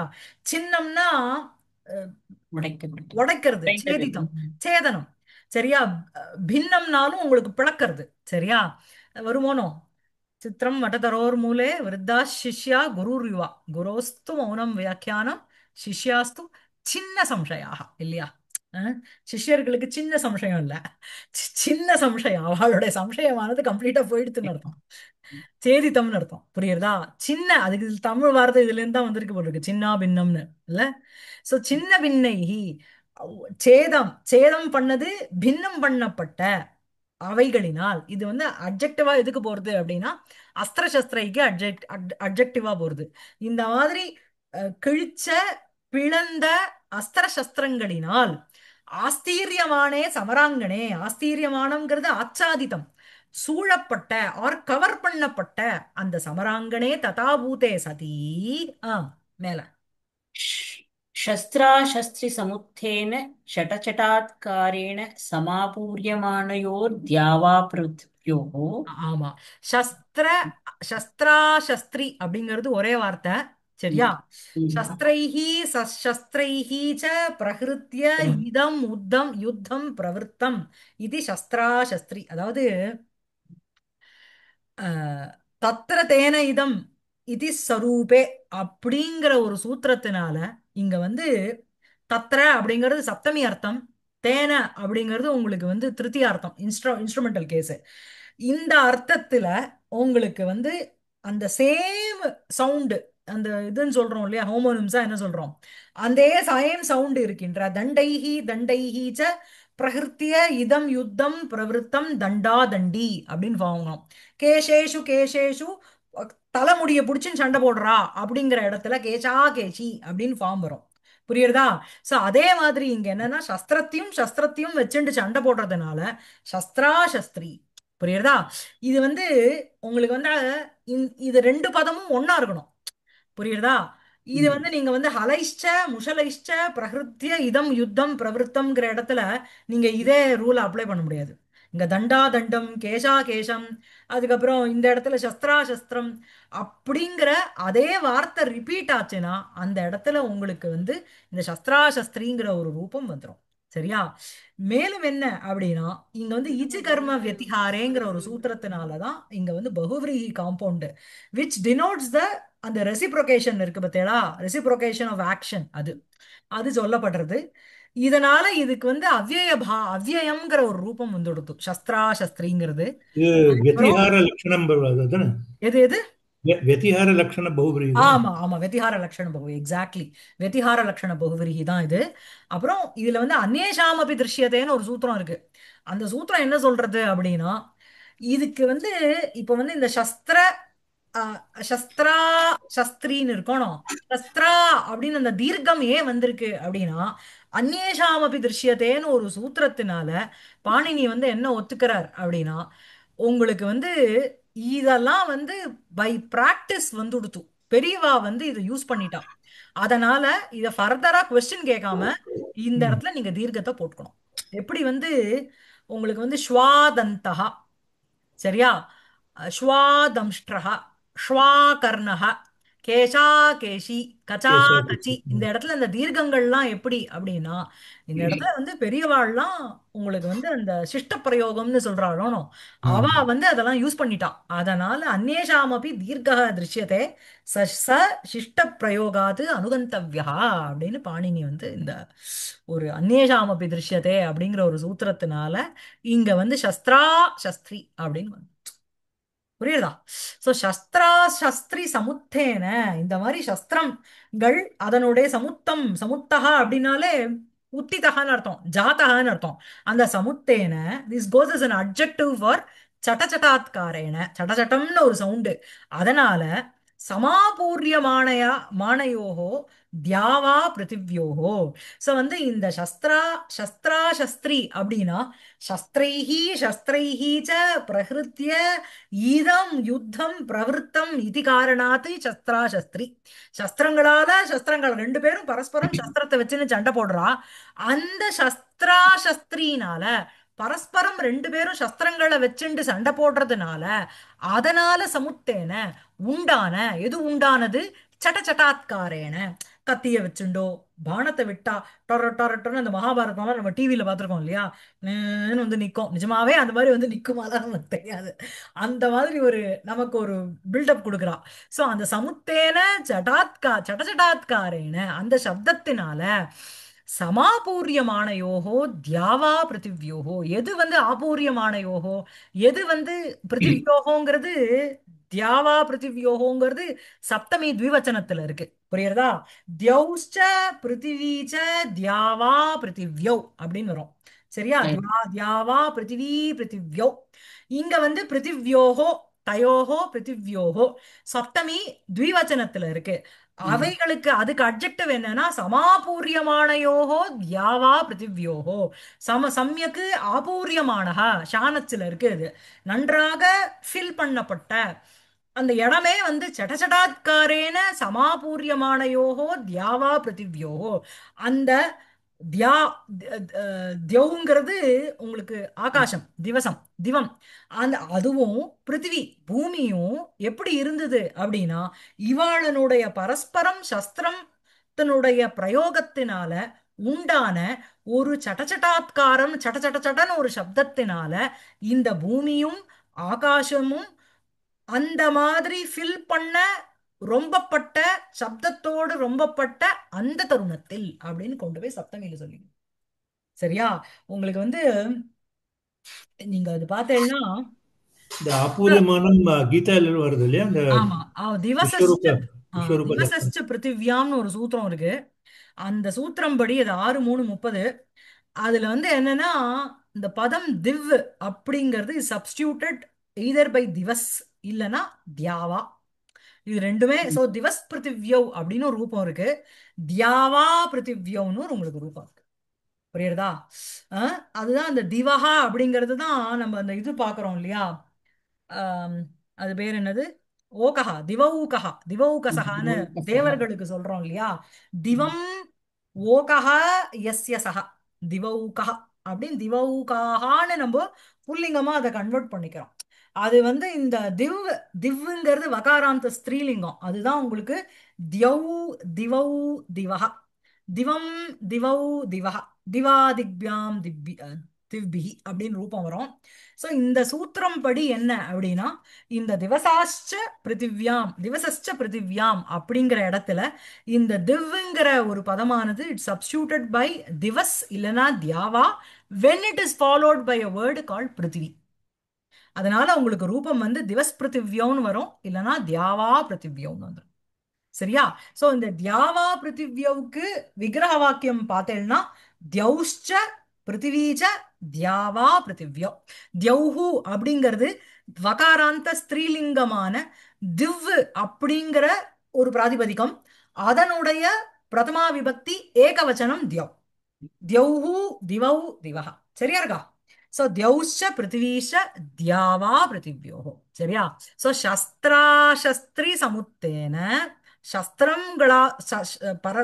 சின்னம்னா அஹ், உடைக்கப்பட்டது. உடைக்கிறது, உடைந்தது. சேதித்தம், சேதனம். சரியா? பின்னம்னாலும் உங்களுக்கு பிளக்கிறது. சரியா? வருமோனோ சித்திரம் வட்டதரோர் மூலே விருத்தா சிஷ்யா குருர்யுவா குரோஸ்து மௌனம் வியாக்கியானம் சிஷ்யாஸ்து சின்ன சம்சயாக இல்லையா? அஹ், சிஷ்யர்களுக்கு சின்ன சம்சயம் இல்ல, சின்ன சம்சயம். அவளுடைய சம்சயமானது கம்ப்ளீட்டா போயிடுத்துன்னு அர்த்தம். சேதித்தம்னு அர்த்தம். புரியுறதா? சின்ன அதுக்கு தமிழ் வார்த்தை இதுல இருந்து தான் வந்திருக்கு போல இருக்கு, சின்ன பின்னம்னு இல்ல. சோ சின்ன பின்னைஹி சேதம், சேதம் பண்ணது, பின்னம் பண்ணப்பட்ட அவைகளினால். இது வந்து அட்ஜெக்டிவா எதுக்கு போறது அப்படின்னா அஸ்திர சஸ்திரைக்கு அட்ஜெக்டிவா போறது. இந்த மாதிரி கிழிச்ச பிளந்த அஸ்திர சஸ்திரங்களினால் ஆஸ்தீரியமானே சமராங்கனே. ஆஸ்தீரியமானம்ங்கிறது ஆச்சாதிதம், சூழப்பட்ட ஆர் கவர் பண்ணப்பட்ட அந்த சமராங்கனே ததாபூதே சதி. ஆ மேல शस्त्राशस्त्रिसमुत्थेन शटचटात्कारेण समापूर्यमाणयोर्द्यावापृथिव्योः। ஆமா, சஸ்திர சஸ்திரா சஸ்திரி அப்படிங்கிறது ஒரே வார்த்தை. சரியா? சஸ்திரைஹி சஸ்திரைஹி ச பிரகிருத்திய இதம் உத்தம் யுத்தம் பிரவருத்தம் இது சஸ்திரா சஸ்திரி. அதாவது அஹ், தத்திர தேன இதம் இது ஸ்வரூபே அப்படிங்கிற ஒரு சூத்திரத்தினால இங்க வந்து தத்ர அப்படிங்கிறது சப்தமி அர்த்தம், தேன அப்படிங்கிறது உங்களுக்கு வந்து திருத்திய அர்த்தம், இன்ஸ்ட்ருமெண்டல் கேஸ். இந்த அர்த்தத்துல உங்களுக்கு வந்து அந்த சேம் சவுண்டு, அந்த இதுன்னு சொல்றோம் இல்லையா, ஹோமோனிம்ஸா என்ன சொல்றோம், அந்த சேம் சவுண்ட் இருக்கின்ற தண்டைஹி தண்டைஹி ச பிரகிருத்திய இதம் யுத்தம் பிரவருத்தம் தண்டா தண்டி அப்படின்னு வாங்கணும். கேசேஷு கேசேஷு தலைமுடிய புடிச்சுன்னு சண்டை போடுறா அப்படிங்கிற இடத்துல கேசா கேசி அப்படின்னு ஃபார்ம் வரும். புரியுறதா? சோ அதே மாதிரி இங்க என்னன்னா சஸ்திரத்தையும் சஸ்திரத்தையும் வச்சுட்டு சண்டை போடுறதுனால சஸ்திரா சஸ்திரி. புரியுறதா? இது வந்து உங்களுக்கு வந்து இது ரெண்டு பதமும் ஒண்ணா இருக்கணும். புரியுறதா? இது வந்து நீங்க வந்து ஹலைஷ்ச முஷலைஷ்ச பிரகிருத்திய இதம் யுத்தம் பிரவருத்தம்ங்கிற இடத்துல நீங்க இதே ரூல் அப்ளை பண்ண முடியாது. இங்க தண்டா தண்டம் கேசா கேசம், அதுக்கப்புறம் இந்த இடத்துல சஸ்திரா சஸ்திரம் அப்படிங்கிற அதே வார்த்தை ரிப்பீட் ஆச்சுன்னா அந்த இடத்துல உங்களுக்கு வந்து இந்த சஸ்திரா சஸ்திரிங்கிற ஒரு ரூபம் வந்துடும். சரியா? மேலும் என்ன அப்படின்னா இங்க வந்து இச்சு கர்ம வியதிஹாரேங்கிற ஒரு சூத்திரத்தினாலதான் இங்க வந்து பகுவிரீஹி காம்பவுண்ட் விச் டினோட்ஸ் த அந்த ரெசிப்ரோகேஷன் இருக்கு பார்த்தேடா, ரெசிப்ரோகேஷன் ஆஃப் ஆக்ஷன், அது அது சொல்லப்படுறது. இதனால இதுக்கு வந்து அவ்யயம்ங்கிற ஒரு ரூபம் வந்துடுது சஸ்திரா சஸ்திரிங்கிறது. இது அப்புறம் ವ್ಯತಿಹಾರ ಲಕ್ಷಣಂ அதுதானே? எது எது? ವ್ಯತಿಹಾರ ಲಕ್ಷಣ ಬಹುಬ್ರೀಹಿ தானே? ஆமா ஆமா, வெதிஹார லட்சண பகு, எக்ஸாக்ட்லி. வெதிஹார லட்சண பகுவிரிகி தான் இது. அப்புறம் இதுல வந்து அந்நேஷாம் அபி திருஷ்யத்தேன்னு ஒரு சூத்திரம் இருக்கு. அந்த சூத்திரம் என்ன சொல்றது அப்படின்னா இதுக்கு வந்து இப்ப வந்து இந்த சஸ்திர அஹ், சஸ்திரா சஸ்திரின்னு இருக்கணும். சஸ்திரா அப்படின்னு அந்த தீர்க்கம் ஏன் வந்திருக்கு அப்படின்னா அந்நேஷாமபி திருஷ்யத்தேன்னு ஒரு சூத்திரத்தினால பாணினி வந்து என்ன ஒத்துக்கிறார் அப்படின்னா உங்களுக்கு வந்து இதெல்லாம் வந்து பை பிராக்டிஸ் வந்துடுத்து, பெரியவா வந்து இதை யூஸ் பண்ணிட்டா. அதனால இத ஃபர்தரா கொஸ்டின் கேட்காம இந்த ம். இடத்துல நீங்க தீர்க்கத்தை போட்டுக்கணும். எப்படி வந்து உங்களுக்கு வந்து ஸ்வாதந்தஹா, சரியா, ஸ்வாதம்ஷ்ட்ரஹ, ஸ்வாகர்ணஹ, கேஷா கேஷி, கச்சா கச்சி, கேசாதிபதி. இந்த ம். இடத்துல இந்த தீர்க்கங்கள்லாம் எப்படி அப்படின்னா இந்த இடத்துல வந்து பெரியவாள்லாம் உங்களுக்கு வந்து அந்த சிஷ்ட பிரயோகம்னு சொல்றாளோ அவ ம். வந்து அதெல்லாம் யூஸ் பண்ணிட்டா. அதனால அந்நேஷாமபி தீர்க்கः திருஷ்யதே ச ச சிஷ்ட பிரயோகாது அனுகந்தவ்யா அப்படின்னு பாணினி வந்து இந்த ஒரு அந்நேஷாமபி திருஷ்யதே அப்படிங்கிற ஒரு சூத்திரத்தினால இங்க வந்து சஸ்திரா சஸ்திரி அப்படின்னு புரியுதா? சோ சஸ்திரா சஸ்திரி சமுத்தேன, இந்த மாதிரி சஸ்திரங்கள் அதனுடைய சமுத்தம், சமுத்தகா அப்படின்னாலே உத்திதகான்னு அர்த்தம், ஜாத்தகான்னு அர்த்தம். அந்த சமுத்தேன this goes is an adjective for சட்டச்சட்டாத்காரேன, சட்டச்சட்டம்னு ஒரு சவுண்டு. அதனால சமாபூர்யமானயா மானயோகோ தியாவா பிருத்திவ்யோகோ. சோ வந்து இந்த சஸ்திரா சஸ்திரா சஸ்திரி அப்படின்னா சஸ்திரைஹி சஸ்திரைஹி ச பிரஹிருத்ய ஈதம் யுத்தம் பிரவருத்தம் இது காரணாத்து சஸ்திரா சஸ்திரி. சஸ்திரங்களால சஸ்திரங்கள் ரெண்டு பேரும் பரஸ்பரம் சஸ்திரத்தை வச்சுன்னு சண்டை போடுறா. அந்த சஸ்திரா சஸ்திரினால பரஸ்பரம் ரெண்டு பேரும் சஸ்திரங்களை வச்சுண்டு சண்டை போடுறதுனால அதனால சமுத்தேன உண்டான, எது உண்டானது, சட சட்டாத்காரேன, கத்திய வச்சுண்டோ பானத்தை விட்டா டொர டொர டொரன்னு அந்த மகாபாரதம்லாம் நம்ம டிவியில பார்த்திருக்கோம் இல்லையா, ன்னு வந்து நிக்கும். நிஜமாவே அந்த மாதிரி வந்து நிக்குமாதான் நமக்கு தெரியாது. அந்த மாதிரி ஒரு நமக்கு ஒரு பில்டப் கொடுக்குறா. சோ அந்த சமுத்தேன சடச்சடாத்காரேன அந்த சப்தத்தினால சமாபூரியமான யோகோ தியாவா பிருத்திவ்யோகோ, எது வந்து ஆபூரியமான யோகோ, எது வந்து பிருத்திவ்யோகோங்கிறது, தியாவா பிருத்திவ்யோகோங்கிறது சப்தமி த்விவச்சனத்துல இருக்கு. புரியுறதா? தியௌச்ச பிருத்திவீச்ச தியாவா பிருத்திவ்யௌ அப்படின்னு வரும். சரியா? தியாவா பிருத்திவி பிருத்திவ்யௌ. இங்க வந்து பிருத்திவ்யோகோ தயோகோ பிருத்திவ்யோகோ சப்தமி த்விவச்சனத்துல இருக்கு. அவைகளுக்கு அதுக்கு அட்ஜெக்டிவ் என்னன்னா சமாபூரியமானயோகோ தியாவா பிருத்திவ்யோகோ. சம்யக்கு ஆபூரியமானஹா ஷானச்சுல இருக்கு. அது நன்றாக ஃபில் பண்ணப்பட்ட அந்த இடமே வந்து சடசடாத்காரேன சமாபூரியமானயோகோ தியாவா பிருத்திவ்யோகோ. அந்த தியா தியௌங்கிறது உங்களுக்கு ஆகாசம், திவசம், திவம். அந்த அதுவும் பிருத்திவி பூமியும் எப்படி இருந்தது அப்படின்னா இவாளனுடைய பரஸ்பரம் சஸ்திரம் தன்னுடைய பிரயோகத்தினால உண்டான ஒரு சட்டச்சட்டாத்காரம், சட்ட சட்ட சட்டன்னு ஒரு சப்தத்தினால இந்த பூமியும் ஆகாசமும் அந்த மாதிரி ஃபில் பண்ண ரொம்பப்பட்ட சப்தத்தோடு ரொம்பப்பட்ட அந்த தருணத்தில் அப்படின்னு கொண்டு போய் சப்தமியில சொல்லி. சரியா? உங்களுக்கு வந்து நீங்க அது பார்த்தேன்னா இந்த ஆபூரியமானம் கீதால வருது இல்லையா, அந்த ஆமா, திவசஸ்ச, விஸ்வரூப விஸ்வரூப தர்சனம். திவசஸ்ச பிருத்திவியாம்னு ஒரு சூத்திரம் இருக்கு. அந்த சூத்திரம் படி அது 6-3-30. அதுல வந்து என்னன்னா இந்த பதம் திவ் அப்படிங்கிறது சப்ஸ்டியூட்டட் எய்தர் பை திவஸ் இல்லனா தியாவா. இது ரெண்டுமே. சோ திவஸ் பிருத்திவ்யௌ அப்படின்னு ஒரு ரூபம் இருக்கு, தியாவா பிருத்திவ்யௌன்னு ஒரு உங்களுக்கு ரூபம் இருக்கு. புரியுறதா? அதுதான் அந்த திவஹா அப்படிங்கிறது தான் நம்ம அந்த இது பாக்குறோம் இல்லையா, ஆம், அது பேர் என்னது, ஓகஹா திவௌகஹா திவௌகசகான்னு தேவர்களுக்கு சொல்றோம் இல்லையா, திவம் ஓகஹா யஸ்ய சஹ திவௌகஹ அப்படின்னு திவௌகான்னு நம்ம புல்லிங்கமா அதை கன்வெர்ட் பண்ணிக்கிறோம். அது வந்து இந்த திவ்ங்கிறது வகாராந்த ஸ்திரீலிங்கம். அதுதான் உங்களுக்கு தியௌ திவௌ திவஹ, திவம் திவௌ திவஹ, திவாதிக்யாம் திவ்பிஹி அப்படின்னு ரூபம் வரும். சோ இந்த சூத்திரம் படி என்ன அப்படின்னா இந்த திவசாச்ச பிருத்திவ்யாம் திவசஸ்ச பிருத்திவ்யாம் அப்படிங்கிற இடத்துல இந்த திவ்ங்கிற ஒரு பதமானது இட்ஸ் சப்ஸ்டியூட்டட் பை திவஸ் இல்லனா தியாவா when it is followed by a word called பிருத்திவி. அதனால உங்களுக்கு ரூபம் வந்து திவஸ் பிருத்திவ்யோன்னு வரும் இல்லனா தியாவா பிருத்திவ்யோன்னு வந்துரும். சரியா? சோ இந்த தியாவா பிருத்திவ்யவுக்கு விக்கிரக வாக்கியம் பார்த்தேன்னா தியௌஷ்ச பிருத்திவீச்ச தியாவா பிருத்திவ்யோ. தியௌஹு அப்படிங்கிறது வகாராந்த ஸ்திரீலிங்கமான திவ் அப்படிங்கிற ஒரு பிராதிபதிகம். அதனுடைய பிரதமா விபக்தி ஏகவச்சனம் தியௌ. தியௌஹு திவௌ திவஹ. சரியா இருக்கா? சோ தியௌश्च பிருத்திவீश्च தியாவா பிருத்திவ்யோஹோ. சரியா? சோ சஸ்திராசஸ்திரி சமுத்தேன சஸ்திரங்களா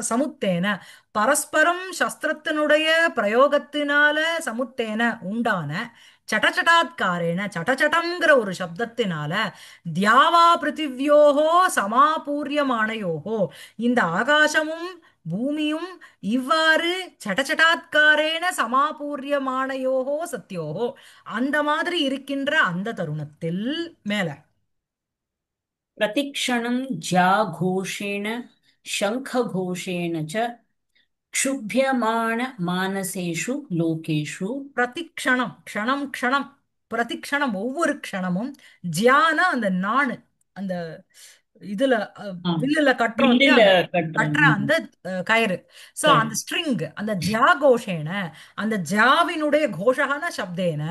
சமுத்தேன பரஸ்பரம் சஸ்திரத்தினுடைய பிரயோகத்தினால சமுத்தேன உண்டான சடச்சடாத்காரேன சடச்சடங்கிற ஒரு சப்தத்தினால தியாவா பிருத்திவ்யோஹோ சமாபூரியமானயோஹோ, இந்த ஆகாசமும் பூமியும் இவ்வாறு சடச்சடாத்காரேன சமாபூரியமானயோகோ சத்யோகோ, அந்த மாதிரி இருக்கின்ற அந்த தருணத்தில் மேல प्रतिक्षणं ज्याघोषेण शङ्खघोषेण च क्षुभ्यमाणमानसेषु लोकेषु பிரதிக்ஷணம் க்ஷணம் க்ஷணம் பிரதிக்ஷணம் ஒவ்வொரு க்ஷணமும் ஜியான அந்த நாணு அந்த இதுல ஆம், வில்லுல கட்டுறோம் இல்லையா, வில்லில அந்த கட்டுறது. கட்டுற அந்த கயிறு. சோ அந்த கயிறு. ஸ்ட்ரிங் அந்த ஜியா கோஷேன, அந்த ஜாவினுடைய கோஷகான சப்தேன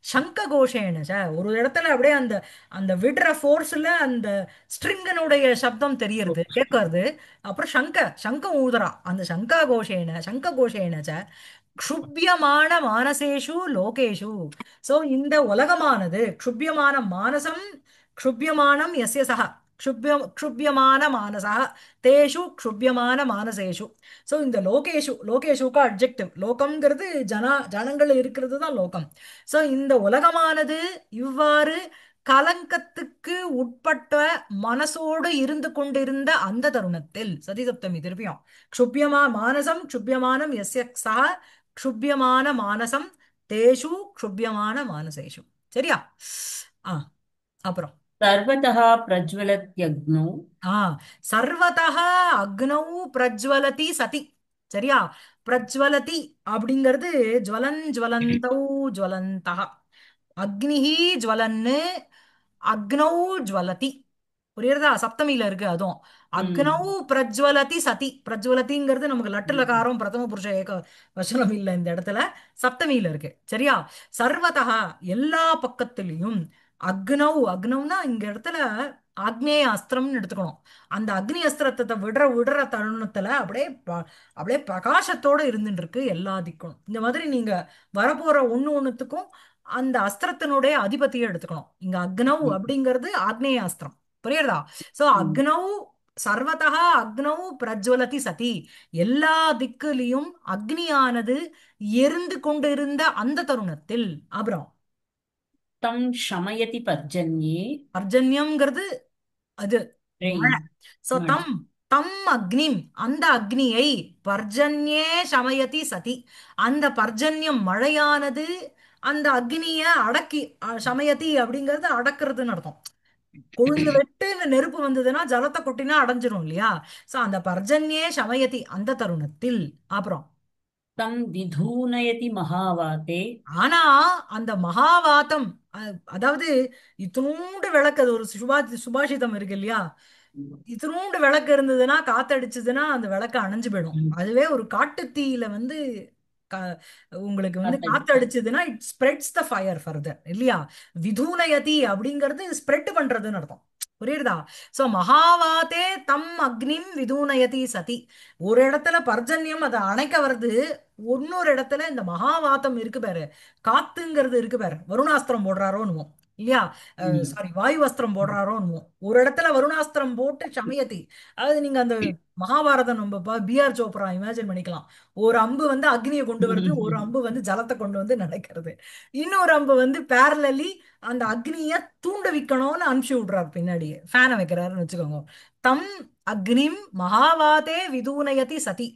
சங்க கோஷேன ஒரு இடத்துல அப்படியே அந்த அந்த விடுற ஃபோர்ஸ்ல அந்த ஸ்ட்ரிங்கனுடைய சப்தம் தெரியறது கேட்கறது. அப்புறம் சங்க ஊதுறா அந்த சங்க கோஷேன க்ஷுப்யமான மானசேஷு லோகேஷு. சோ இந்த உலகமானது க்ஷுப்யமான மானசம், க்ஷுப்யமானம் எஸ்ய சஹ க்ஷுப்யமான மானசः தேஷு க்ஷுப்யமான மானசேஷு. சோ இந்த லோகேஷு, லோகேஷுக்கு அட்ஜெக்டிவ். லோகம்ங்கிறது ஜனங்கள் இருக்கிறது தான் லோகம். சோ இந்த உலகமானது இவ்வாறு கலங்கத்துக்கு உட்பட்ட மனசோடு இருந்து கொண்டிருந்த அந்த தருணத்தில் சதி சப்தமி திருப்பியும் க்ஷுப்யமா மானசம் க்ஷுப்யமானம் எஸ்ய சஹ க்ஷுப்யமான மானசம் தேஷு க்ஷுப்யமான மானசேஷு. சரியா? ஆ அப்புறம் सर्वतः प्रज्वलत्यग्नौ ஆ சர்வதः அக்னௌ பிரஜ்வலதி சதி. சரியா? பிரஜ்வலதி அப்படிங்கிறது ஜுவலன் ஜுவலந்தௌ ஜுவலந்தः. அக்னிஹி ஜுவலன்னு அக்னௌ ஜுவலதி. புரியுறதா? சப்தமியில இருக்கு அதுவும். அக்னௌ ம், பிரஜ்வலதி சதி. பிரஜ்வலதிங்கிறது நமக்கு லட்டுலகாரம் பிரதம புருஷ ஏக வசனம் இல்ல இந்த இடத்துல, சப்தமியில இருக்கு. சரியா? சர்வதா எல்லா பக்கத்திலையும் அக்னௌ, அக்னௌனா இங்க இடத்துல ஆக்னேய அஸ்திரம்னு எடுத்துக்கணும். அந்த அக்னி அஸ்திரத்தை விடுற விடுற தருணத்துல அப்படியே அப்படியே பிரகாசத்தோட இருந்துட்டு இருக்கு எல்லா திக்கும். இந்த மாதிரி நீங்க வரப்போற ஒண்ணு ஒண்ணுத்துக்கும் அந்த அஸ்திரத்தினுடைய அதிபதியை எடுத்துக்கணும். இங்க அக்னௌ ம், அப்படிங்கிறது ஆக்னேய அஸ்திரம். புரியுறதா? சோ ம். அக்னௌ சர்வதா அக்னௌ பிரஜ்வலதி சதி, எல்லா திக்குலயும் அக்னியானது எரிந்து கொண்டிருந்த அந்த தருணத்தில். அப்புறம் तं शमयति पर्जन्ये பர்ஜன்யம்ங்கிறது அது रेन् மழை. சோ मळ தம் தம் அக்னிம் அந்த அக்னியை பர்ஜன்யே சமயதி சதி, அந்த பர்ஜன்யம் மழையானது அந்த அக்னிய அடக்கி சமயதி அப்படிங்கிறது அடக்குறதுன்னு அர்த்தம். கொழுந்து வெட்டுன்னு நெருப்பு வந்ததுன்னா ஜலத்தை கொட்டினா அடைஞ்சிரும் இல்லையா? சோ அந்த பர்ஜன்யே சமயதி அந்த தருணத்தில். அப்புறம் तं विधूनयति महावाते ஆனா அந்த மகாவாதம் அதாவது இத்தினூண்டு விளக்கு, அது ஒரு சுபாஷிதம் இருக்கு இல்லையா, இத்தினூண்டு விளக்கு இருந்ததுன்னா காத்தடிச்சதுன்னா அந்த விளக்கு அணைஞ்சு போயிடும். அதுவே ஒரு காட்டுத்தீயில வந்து கா- உங்களுக்கு வந்து காத்து कातडिचु அடிச்சதுன்னா it spreads the fire further இல்லையா? விதூனயதி அப்படிங்கிறது ஸ்ப்ரெட் பண்றதுன்னு அர்த்தம். புரியுதா? சோ மகாவாதே தம் அக்னிம் விதூனயதி சதி, ஒரு இடத்துல பர்ஜன்யம் அதை அணைக்க வருது, இன்னொரு இடத்துல இந்த மகாவாதம் இருக்கு பாரு, காத்துங்கிறது இருக்கு பாரு, வருணாஸ்திரம் போடுறாரோன்னு இல்லையா, சாரி வாயு அஸ்திரம் போடுறாரோன்னு ஒரு இடத்துல வருணாஸ்திரம் போட்டு சமயத்தி. அதாவது நீங்க அந்த மகாபாரதம் நம்ம பிஆர் சோப்ரா இமேஜின் பண்ணிக்கலாம். ஒரு அம்பு வந்து அக்னியை கொண்டு வருது, ஒரு அம்பு வந்து ஜலத்தை கொண்டு வந்து நடக்கிறது, இன்னொரு அம்பு வந்து பேரலி அந்த அக்னிய தூண்ட வைக்கணும்னு அனுப்பிச்சு விடுறாரு, பின்னாடி ஃபேனை வைக்கிறாருன்னு வச்சுக்கோங்க. தம் அக்னிம் மகாவாதே விதூனயதி சதி,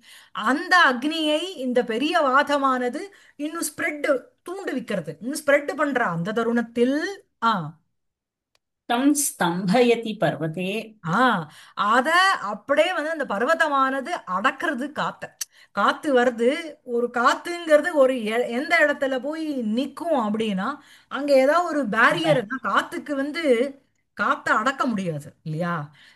அந்த அக்னியை இந்த பெரிய வாதமானது இன்னும் ஸ்ப்ரெட் தூண்டு விக்கிறது, இன்னும் ஸ்ப்ரெட் பண்ற அந்த தருணத்தில் ஆ तं स्तम्भयति पर्वते ஆ அத அப்படியே வந்து அந்த பர்வதமானது அடக்கிறது காத்த. காத்து வருது, ஒரு காத்துங்கிறது ஒரு எந்த இடத்துல போய் நிக்கும் அப்படின்னா அங்க ஏதாவது ஒரு பேரியர், காத்துக்கு வந்து காத்தை அடக்க முடியாது இல்லையா?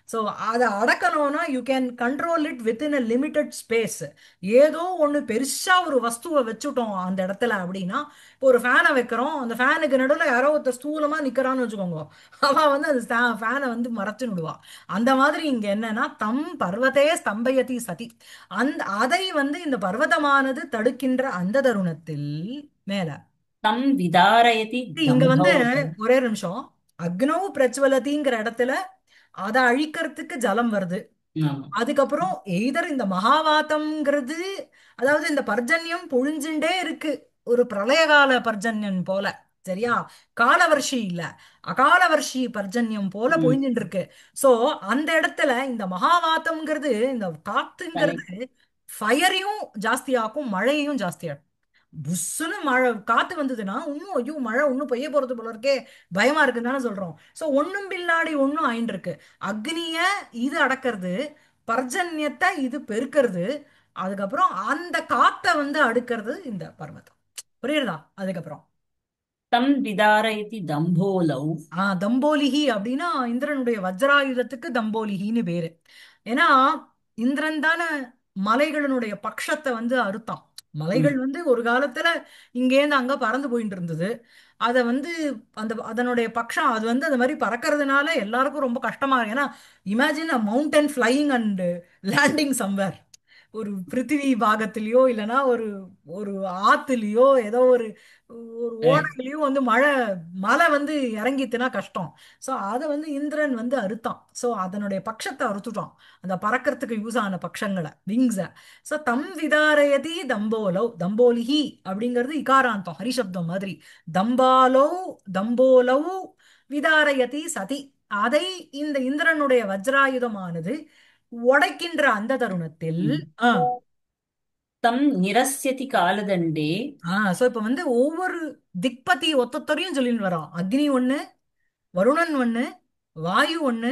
ஸோ அதை அடக்கணும்னா you can control it within a limited space. ஏதோ ஒன்று பெருசா ஒரு வஸ்துவை வச்சுட்டோம் அந்த இடத்துல அப்படின்னா, இப்போ ஒரு ஃபேனை வைக்கிறோம், அந்த ஃபேனுக்கு நடுவில் யாரோ ஒருத்தர் ஸ்தூலமா நிக்கிறான்னு வச்சுக்கோங்க, அவ வந்து அந்த ஃபேனை வந்து மறைச்சு விடுவா. அந்த மாதிரி இங்க என்னன்னா தம் பர்வதே ஸ்தம்பயதி சதி, அந்த அதை வந்து இந்த பர்வதமானது தடுக்கின்ற அந்த தருணத்தில் மேல तं विदारयति இங்க வந்து दम्भोदम्। ஒரே நிமிஷம். அக்னௌ பிரஜ்வலதிங்கிற இடத்துல அதை அழிக்கிறதுக்கு ஜலம் வருது. ஆமா. அதுக்கப்புறம் எய்தர் இந்த மகாவாத்தம்ங்கிறது, அதாவது இந்த பர்ஜன்யம் பொழிஞ்சுட்டே இருக்கு, ஒரு பிரளயகால பர்ஜன்யம் போல. சரியா? காலவர்ஷி இல்ல, அகாலவர்ஷி பர்ஜன்யம் போல ம். பொழிஞ்சுட்டு இருக்கு. சோ அந்த இடத்துல இந்த மகாவாத்தம்ங்கிறது, இந்த தலை காத்துங்கிறது ஃபயரையும் ஜாஸ்தியாக்கும், மழையையும் ஜாஸ்தியாக்கும். புஸ்ஸுன்னு மழை காத்து வந்ததுன்னா இன்னும் ஐயோ மழை இன்னும் பெய்ய போறது போல இருக்கே, பயமா இருக்குன்னு தானே சொல்றோம். சோ ஒண்ணும் பின்னாடி ஒண்ணும் ஆயின்னு இருக்கு. அக்னிய இது அடக்கிறது, பர்ஜன்யத்தை இது பெருக்கிறது, அதுக்கப்புறம் அந்த காத்தை வந்து அடுக்கிறது இந்த பர்வதம். புரியுறதா? அதுக்கப்புறம் तं विदारयति दम्भोलौ। தம்போலிகி அப்படின்னா இந்திரனுடைய வஜ்ராயுதத்துக்கு தம்போலிகின்னு பேரு. ஏன்னா இந்திரன் தானே மலைகளினுடைய பக்ஷத்தை வந்து அறுத்தான். மலைகள் ம். வந்து ஒரு காலத்துல இங்கேருந்து அங்க பறந்து போயிட்டு இருந்தது. அதை வந்து அந்த அதனுடைய பக்ஷம் அது வந்து அந்த மாதிரி பறக்கிறதுனால எல்லாருக்கும் ரொம்ப கஷ்டமா இருக்கு. ஏன்னா imagine a mountain flying and landing somewhere, ஒரு பிருத்திவி பாகத்திலயோ இல்லைன்னா ஒரு ஒரு ஆத்துலயோ ஏதோ ஒரு ஒரு Right. ஓடையிலயோ வந்து மழை வந்து இறங்கித்துனா கஷ்டம். சோ அதை வந்து இந்திரன் வந்து அறுத்தான். சோ அதனுடைய பட்சத்தை அறுத்துட்டான், அந்த பறக்கிறதுக்கு யூஸ் ஆன பட்சங்களை, விங்ஸ. சோ தம் விதாரயதி தம்போலவ், தம்போலிஹி அப்படிங்கிறது இகாராந்தம் ஹரிசப்தம் மாதிரி. தம்பாலவ், தம்போலவ் விதாரயதி சதி, அதை இந்த இந்திரனுடைய வஜ்ராயுதமானது உடைக்கின்ற அந்த தருணத்தில் ம். ஆ तं निरस्यति कालदण्डे। சோ இப்ப வந்து ஒவ்வொரு திக்பதி ஒத்தொத்தரையும் சொல்லின்னு வரோம். அக்னி ஒண்ணு, வருணன் ஒண்ணு, வாயு ஒண்ணு,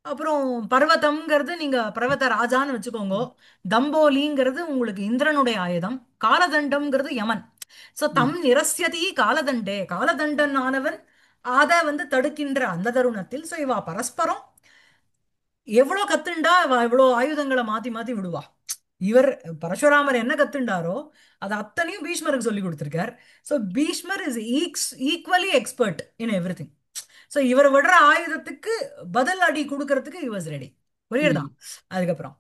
அப்புறம் பர்வதம்ங்கிறது நீங்க பர்வத ராஜான்னு வச்சுக்கோங்க. தம்போலிங்கிறது உங்களுக்கு இந்திரனுடைய ஆயுதம், காலதண்டம்ங்கிறது யமன். சோ ம். தம் நிரஸ்யதி காலதண்டே, காலதண்டன் ஆனவன் அதை வந்து தடுக்கின்ற அந்த தருணத்தில். சோ இவா பரஸ்பரம் எவ்வளவு கத்துண்டா அவ எவ்வளவு ஆயுதங்களை மாத்தி மாத்தி விடுவா. இவர் பரசுராமர் என்ன கத்துண்டாரோ அது அத்தனையும் பீஷ்மருக்கு சொல்லி கொடுத்திருக்கார். So Bhishmar is equally expert in everything. So இவர் விடுற ஆயுதத்துக்கு பதில் அடி கொடுக்கறதுக்கு he was ரெடி. புரியுறதா? ம். அதுக்கப்புறம்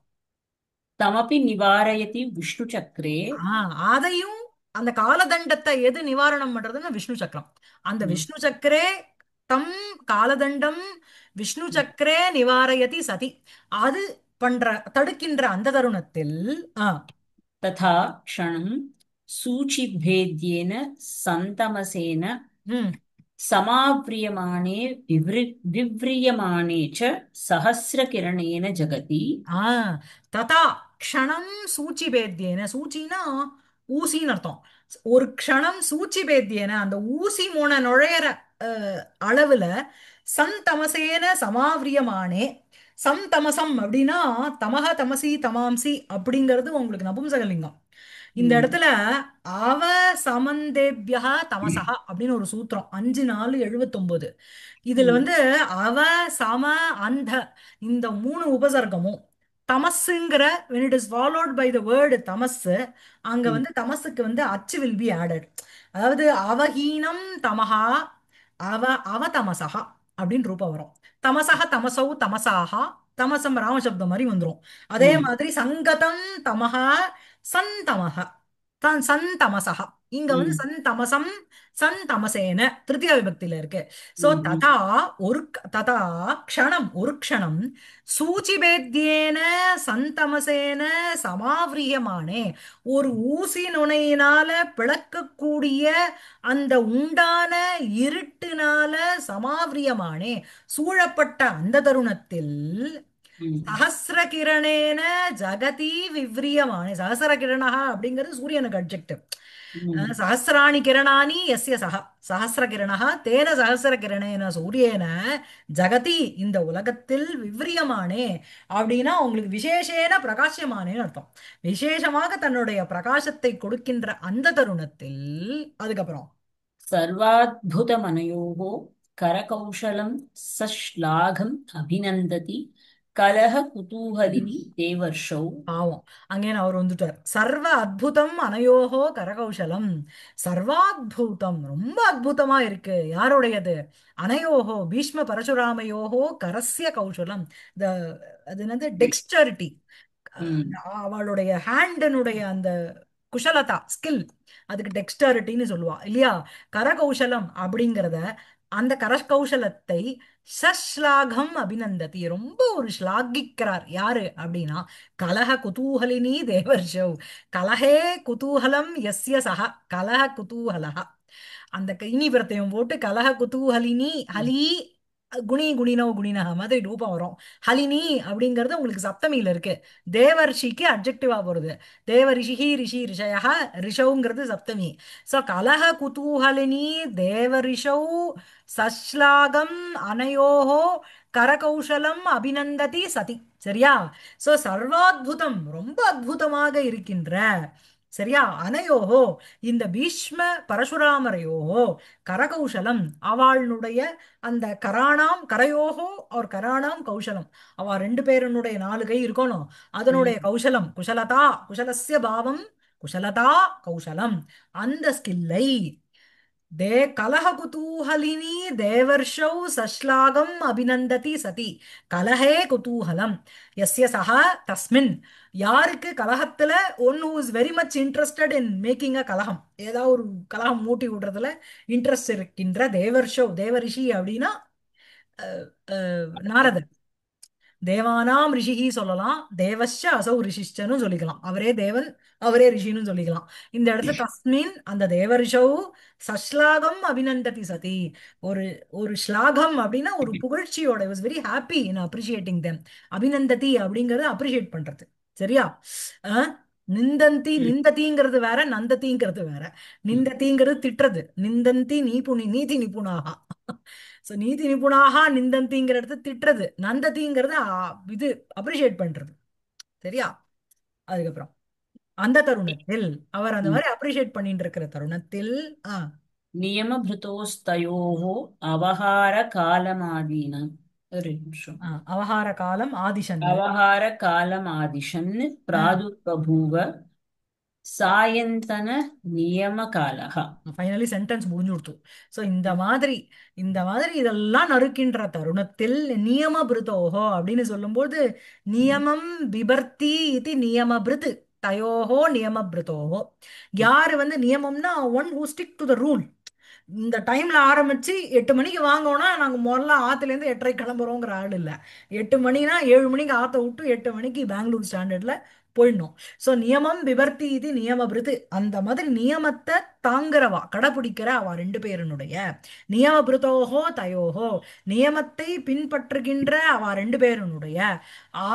तमपि निवारयति विष्णुचक्रे। அதையும் அந்த காலதண்டத்தை எது நிவாரணம் பண்றதுன்னா விஷ்ணு சக்கரம். அந்த ம். விஷ்ணு சக்கரே தம் காலதண்டம் விஷ்ணு சக்கரே நிவாரயதி சதி, அது பண்ற தடுக்கின்ற அந்த தருணத்தில் ஆ तथा क्षणं सूचिभेद्येन सन्तमसेन ம் समाव्रियमाणे विव्रियमाणे च सहस्रकिरणेन जगति। ஆ ததா க்ஷணம் சூச்சி பேத்தியேன, சூச்சினா ஊசின்னு அர்த்தம். ஒரு க்ஷணம் சூச்சி பேத்தியேன அந்த ஊசி முனை நுழையிற அளவுல சந்தமசேன சமாவிரியமானே. சம்தமசம் அப்படின்னா தமஹ தமசி தமாம்சி அப்படிங்கிறது உங்களுக்கு நபும்சகலிங்கம். இந்த ம். இடத்துல அவ சமந்தேபியா தமசா அப்படின்னு ஒரு சூத்திரம் 5 4 79. இதுல ம். வந்து அவ சம அந்த இந்த மூணு உபசர்க்கமும் தமசுங்கிற when it is followed by the word தமஸ், அங்க ம். வந்து தமசுக்கு வந்து அச்சு will be added. அதாவது அவஹீனம் தமஹா, அவ அவ தமசஹா அப்படின்னு ரூபம் வரும். தமசஹ தமசௌ தமசாஹா, தமசம் ராமசப்தம் மாதிரி வந்துரும். அதே ம். மாதிரி சங்கதம் தமஹா சந்தமஹ, சந்தமசஹ. இங்க வந்து ம். சந்தமசம் சந்தமசேன திருத்தியா விபக்தியில இருக்கு. சோ ம். ததா ஒரு ததா க்ஷணம் ஒரு க்ஷணம் சூச்சிபேத்தியேன சந்தமசேன சமாவிரியமானே, ஒரு ஊசி நுனையினால பிளக்கக்கூடிய அந்த உண்டான இருட்டினால சமாவிரியமானே சூழப்பட்ட அந்த தருணத்தில் ம். சஹசிர கிரணேன ஜகதி விவ்ரியமானே. சஹசிர கிரணா அப்படிங்கிறது சூரியனுக்கு அட்ஜெக்டிவ். ம். சஹசிராணி கிரணானி எஸ்ய சஹ, சஹசிர கிரணா தேன சஹசிர கிரணேன சூரியேன ஜகதி இந்த உலகத்தில் விவ்ரியமானே அப்படின்னா உங்களுக்கு விசேஷேன பிரகாசியமானேன்னு அர்த்தம். விசேஷமாக தன்னுடைய பிரகாசத்தை கொடுக்கின்ற அந்த தருணத்தில் அதுக்கப்புறம் सर्वाद्भुतमनयोः करकौशलं सश्लाघम् अभिनन्दति कलह कुतूहलिनी देवर्षौ பாவம் அங்கேன்னு அவர் வந்துட்டார். சர்வ அத்புதம் அனயோகோ கரகௌசலம். சர்வாத்பூதம் ரொம்ப அத்புதமா இருக்கு. யாருடையது? அனயோகோ பீஷ்ம பரசுராமயோகோ கரஸ்ய கௌசலம். த அது என்னது டெக்ஸ்டரிட்டி, ம், அவளுடைய ஹேண்டனுடைய அந்த குஷலதா ஸ்கில், அதுக்கு டெக்ஸ்டரிட்டின்னு சொல்லுவா இல்லையா? கரகௌசலம் அப்படிங்கிறத, அந்த கரகௌசலத்தை சஸ்லாகம் அபிநந்ததி ரொம்ப ஒரு ஸ்லாகிக்கிறார். யாரு அப்படின்னா கலஹ குதூஹலினி தேவர்ஷவ். கலஹே குதூஹலம் யஸ்ய சஹ. கலஹ குதூஹலஹ, அந்த இனி பிரत्यயம் போட்டு கலஹ குதூஹலினி ஹலி குணி குணினோ குணினஹ மாதிரி ரூபம் வரும். ஹலினி அப்படிங்கிறது உங்களுக்கு சப்தமியில இருக்கு. தேவர்ஷிக்கு அப்ஜெக்டிவா போறது. தேவ ரிஷிஹி ரிஷி ரிஷய, ரிஷவுங்கிறது சப்தமி. சோ கலஹ குதூஹலினி தேவரிஷௌ சஸ்லாகம் அனயோஹோ கரகௌசலம் அபிநந்ததி சதி. சரியா? சோ சர்வாத்புதம் ரொம்ப அத்புதமாக இருக்கின்ற, சரியா, அனயோஹோ இந்த பீஷ்ம பரசுராமரையோஹோ கரகௌசலம் அவளுடைய அந்த கராணாம் கரையோகோ அவர் கராணாம் கௌசலம், அவ ரெண்டு பேருனுடைய நாலு கை இருக்கணும், அதனுடைய ம். கௌசலம் குஷலதா, குஷலஸ்ய பாவம் குஷலதா கௌசலம், அந்த ஸ்கில்லை தே கலஹ குதூஹலினி தேவர்ஷௌ சஸ்லாகம் அபிநந்ததி சதி. கலஹே குதூஹலம் யஸ்ய சஹ தஸ்மின், யாருக்கு கலகத்துல one who is very much interested in making a கலகம், ஏதாவது ஒரு கலகம் மூட்டி விடுறதுல இன்ட்ரெஸ்ட் இருக்கின்ற தேவர்ஷோ, தேவரிஷி அப்படின்னா நாரதர். தேவானாம் ரிஷிஹி சொல்லலாம், தேவஸ்ச அசௌ ரிஷிஷ்டன்னு சொல்லிக்கலாம். அவரே தேவன், அவரே ரிஷின்னு சொல்லிக்கலாம். இந்த இடத்துல தஸ்மின் அந்த தேவரிஷௌ சஸ்லாகம் அபிநந்ததி சதி. ஒரு ஒரு ஸ்லாகம் அப்படின்னா ஒரு புகழ்ச்சியோட, was very happy in appreciating them. அபிநந்ததி அப்படிங்கறது அப்ரிஷியேட் பண்றது. சரியா? அஹ், நிந்தந்தி, நிந்ததிங்கிறது வேற, நந்ததிங்கிறது வேற. நிந்ததிங்கிறது திட்டுறது, நிந்தந்தி நீதி நிபுணாகா. சோ நீதி நிபுணாக நிந்தந்திங்கிற இடத்து திட்டுறது, நந்ததிங்கிறது இது அப்ரிஷியேட் பண்றது. சரியா? அதுக்கப்புறம் அந்த தருணத்தில் அவர் அந்த ம். மாதிரி அப்ரிஷியேட் பண்ணிட்டு இருக்கிற தருணத்தில் नियमभृतोस्तयोः अवहारकालमादीनाम् ஒரு நிமிஷம் அவகார காலம் ஆதிசன்னு. अवहारकालमादिशन् प्रादुर्बभूव सायन्तन नियमकालः ஃபைனலி சென்டென்ஸ் முடிஞ்சு கொடுத்து. ஸோ இந்த மாதிரி இதெல்லாம் நறுக்கின்ற தருணத்தில் நியமபிருத்தோஹோ அப்படின்னு சொல்லும்போது, நியமம் பிபர்த்தி இது நியமபிருத் தயோஹோ நியமபிருத்தோஹோ. யாரு வந்து நியமம்னா one who stick to the rule. இந்த டைம்ல ஆரம்பிச்சு 8 மணிக்கு வாங்கோன்னா நாங்க முதல்ல ஆத்துல இருந்து 8:30 கிளம்புறோங்கிற ஆள் இல்ல. 8 மணினா 7 மணிக்கு ஆத்த விட்டு 8 மணிக்கு பெங்களூர் ஸ்டாண்டர்ட்ல போயிடணும். சோ நியமம் விவர்த்தி இது நியமபிருத்து, அந்த மாதிரி நியமத்தை தாங்குறவா கடைபிடிக்கிற அவ ரெண்டு பேருனுடைய நியமபிருத்தோஹோ தயோஹோ, நியமத்தை பின்பற்றுகின்ற அவ ரெண்டு பேருனுடைய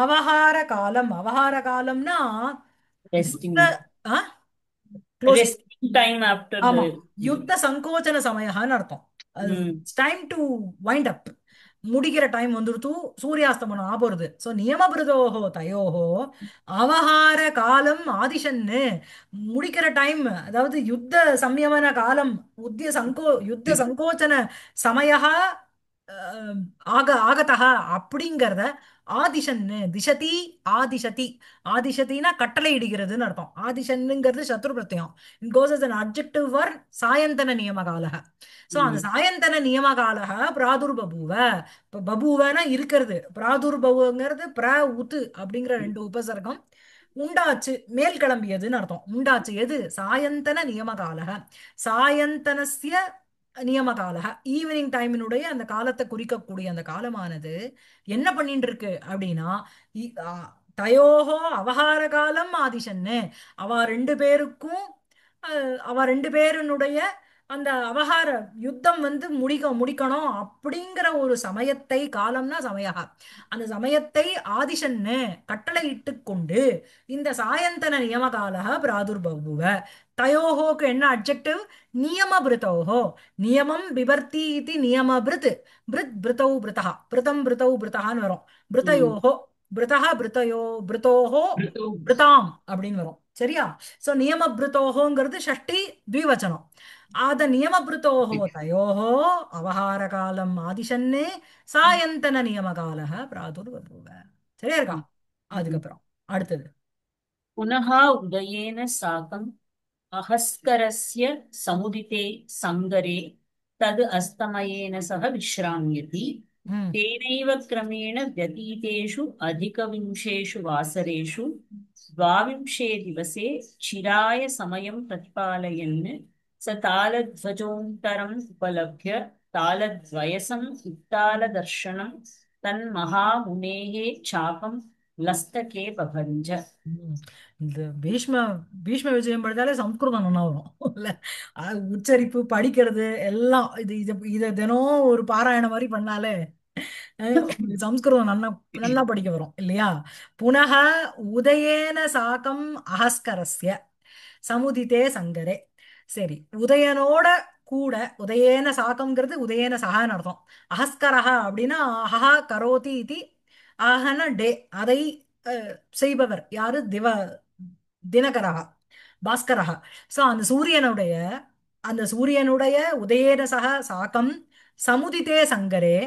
அவகார காலம். அவகார காலம்னா யுத்த resting close. resting time after ஆமா, the யுத்த சங்கோச்சன சமயம்னு அர்த்தம். அது ம், டைம் டு வைண்ட் அப், முடிக்கிற டைம் வந்துருத்து, சூரியாஸ்தமனம் ஆபோறது. சோ நியமபிருதோஹோ தயோஹோ அவஹார காலம் ஆதிஷன்னு, முடிக்கிற டைம், அதாவது யுத்த சம்யமன காலம், யுத்த சங்கோச்சன சமய ஆகதா அப்படிங்கிறத ஆதிஷன்னு திசதி, ஆதிசதி. ஆதிசதினா கட்டளை இடுகிறதுன்னு அர்த்தம். ஆதிஷன்னுங்கிறது சத்ரு பிரத்யம். It goes as an adjective for சாயந்தன நியமகாலக. சோ அந்த ம், சாயந்தன நியமகாலக பிராதுர்பபூவ. இப்ப பபூவனா இருக்கிறது, பிராதுர்பவங்கிறது பிர உத்து அப்படிங்கிற ரெண்டு உபசர்க்கம். உண்டாச்சு மேல் கிளம்பியதுன்னு அர்த்தம். உண்டாச்சு எது? சாயந்தன நியமகாலக. சாயந்தனஸ்ய நியமகாலக, ஈவினிங் டைமினுடைய அந்த காலத்தை குறிக்கக்கூடிய அந்த காலமானது என்ன பண்ணிட்டு இருக்கு அப்படின்னா, தயோஹோ அவகார காலம் ஆதிஷன்னு, அவ ரெண்டு பேருக்கும் அவ ரெண்டு பேருனுடைய அந்த அவகார யுத்தம் வந்து முடிக்கணும் அப்படிங்கிற ஒரு சமயத்தை, காலம்னா சமயா, அந்த சமயத்தை ஆதிஷன்னு கட்டளை இட்டு கொண்டு இந்த சாயந்தன நியமகாலக பிராதுர்பவுவ. தயோஹோக்கு என்ன அட்ஜெக்டிவ்? நியமபிருத்தோஹோ. நியமம் பிபர்த்தி இது நியமபிருத். பிருத் பிருத்தௌ பிருத்தா, பிருதம் பிருத்தௌ பிருத்தகான்னு வரும். ம். பிருத்தயோஹோ, பிருத்தஹ பிருத்தயோ பிருத்தோஹோ பிருதாம் அப்படின்னு வரும். சரியா? சோ நியமபிருத்தோஹோங்கிறது ஷஷ்டி த்விவச்சனம். ஆத நியமபிருத்தோஹோ தயோஹோ அவஹாரகாலம் ஆதிசன்னே சாயந்தன நியமகாலः பிராதுர்பபூவ. சரியா இருக்கா? அதுக்கப்புறம் அடுத்தது. पुनः उदयेन साकम् अहस्करस्य समुदिते सङ्गरे तद् अस्तमयेन सह विश्राम्यति ம் तेनैव क्रमेण व्यतीतेषु अधिकविंशेषु वासरेषु द्वाविंशे दिवसे चिराय समयं प्रतिपालयन् स तालध्वजोऽन्तरम् उपलभ्य तालद्वयसम् उत्तालदर्शनं तन्महामुनेः चापं लस्तके बभञ्ज. ம். இந்த பீஷ்ம விஜயம் படித்தாலே சம்ஸ்கிருதம் நல்லா வரும் இல்ல? உச்சரிப்பு படிக்கிறது எல்லாம் இது இது இதை தினம் ஒரு பாராயணம் மாதிரி பண்ணாலே உங்களுக்கு சம்ஸ்கிருதம் நல்லா நல்லா படிக்க வரும் இல்லையா? புனக உதயேன சாக்கம் அஹஸ்கரஸ்ய சமுதிதே சங்கரே. சரி, உதயனோட கூட, உதயேன சாக்கம்ங்கிறது உதயேன சகான்னு அர்த்தம். அஹஸ்கரஹா அப்படின்னா அஹா கரோதி இது. ஆஹன டே, அதை செய்பவர் யாரு? தினகரஹா, பாஸ்கரஹா. சோ அந்த சூரியனுடைய உதயேன சக சாக்கம் சமுதிதே சங்கரே,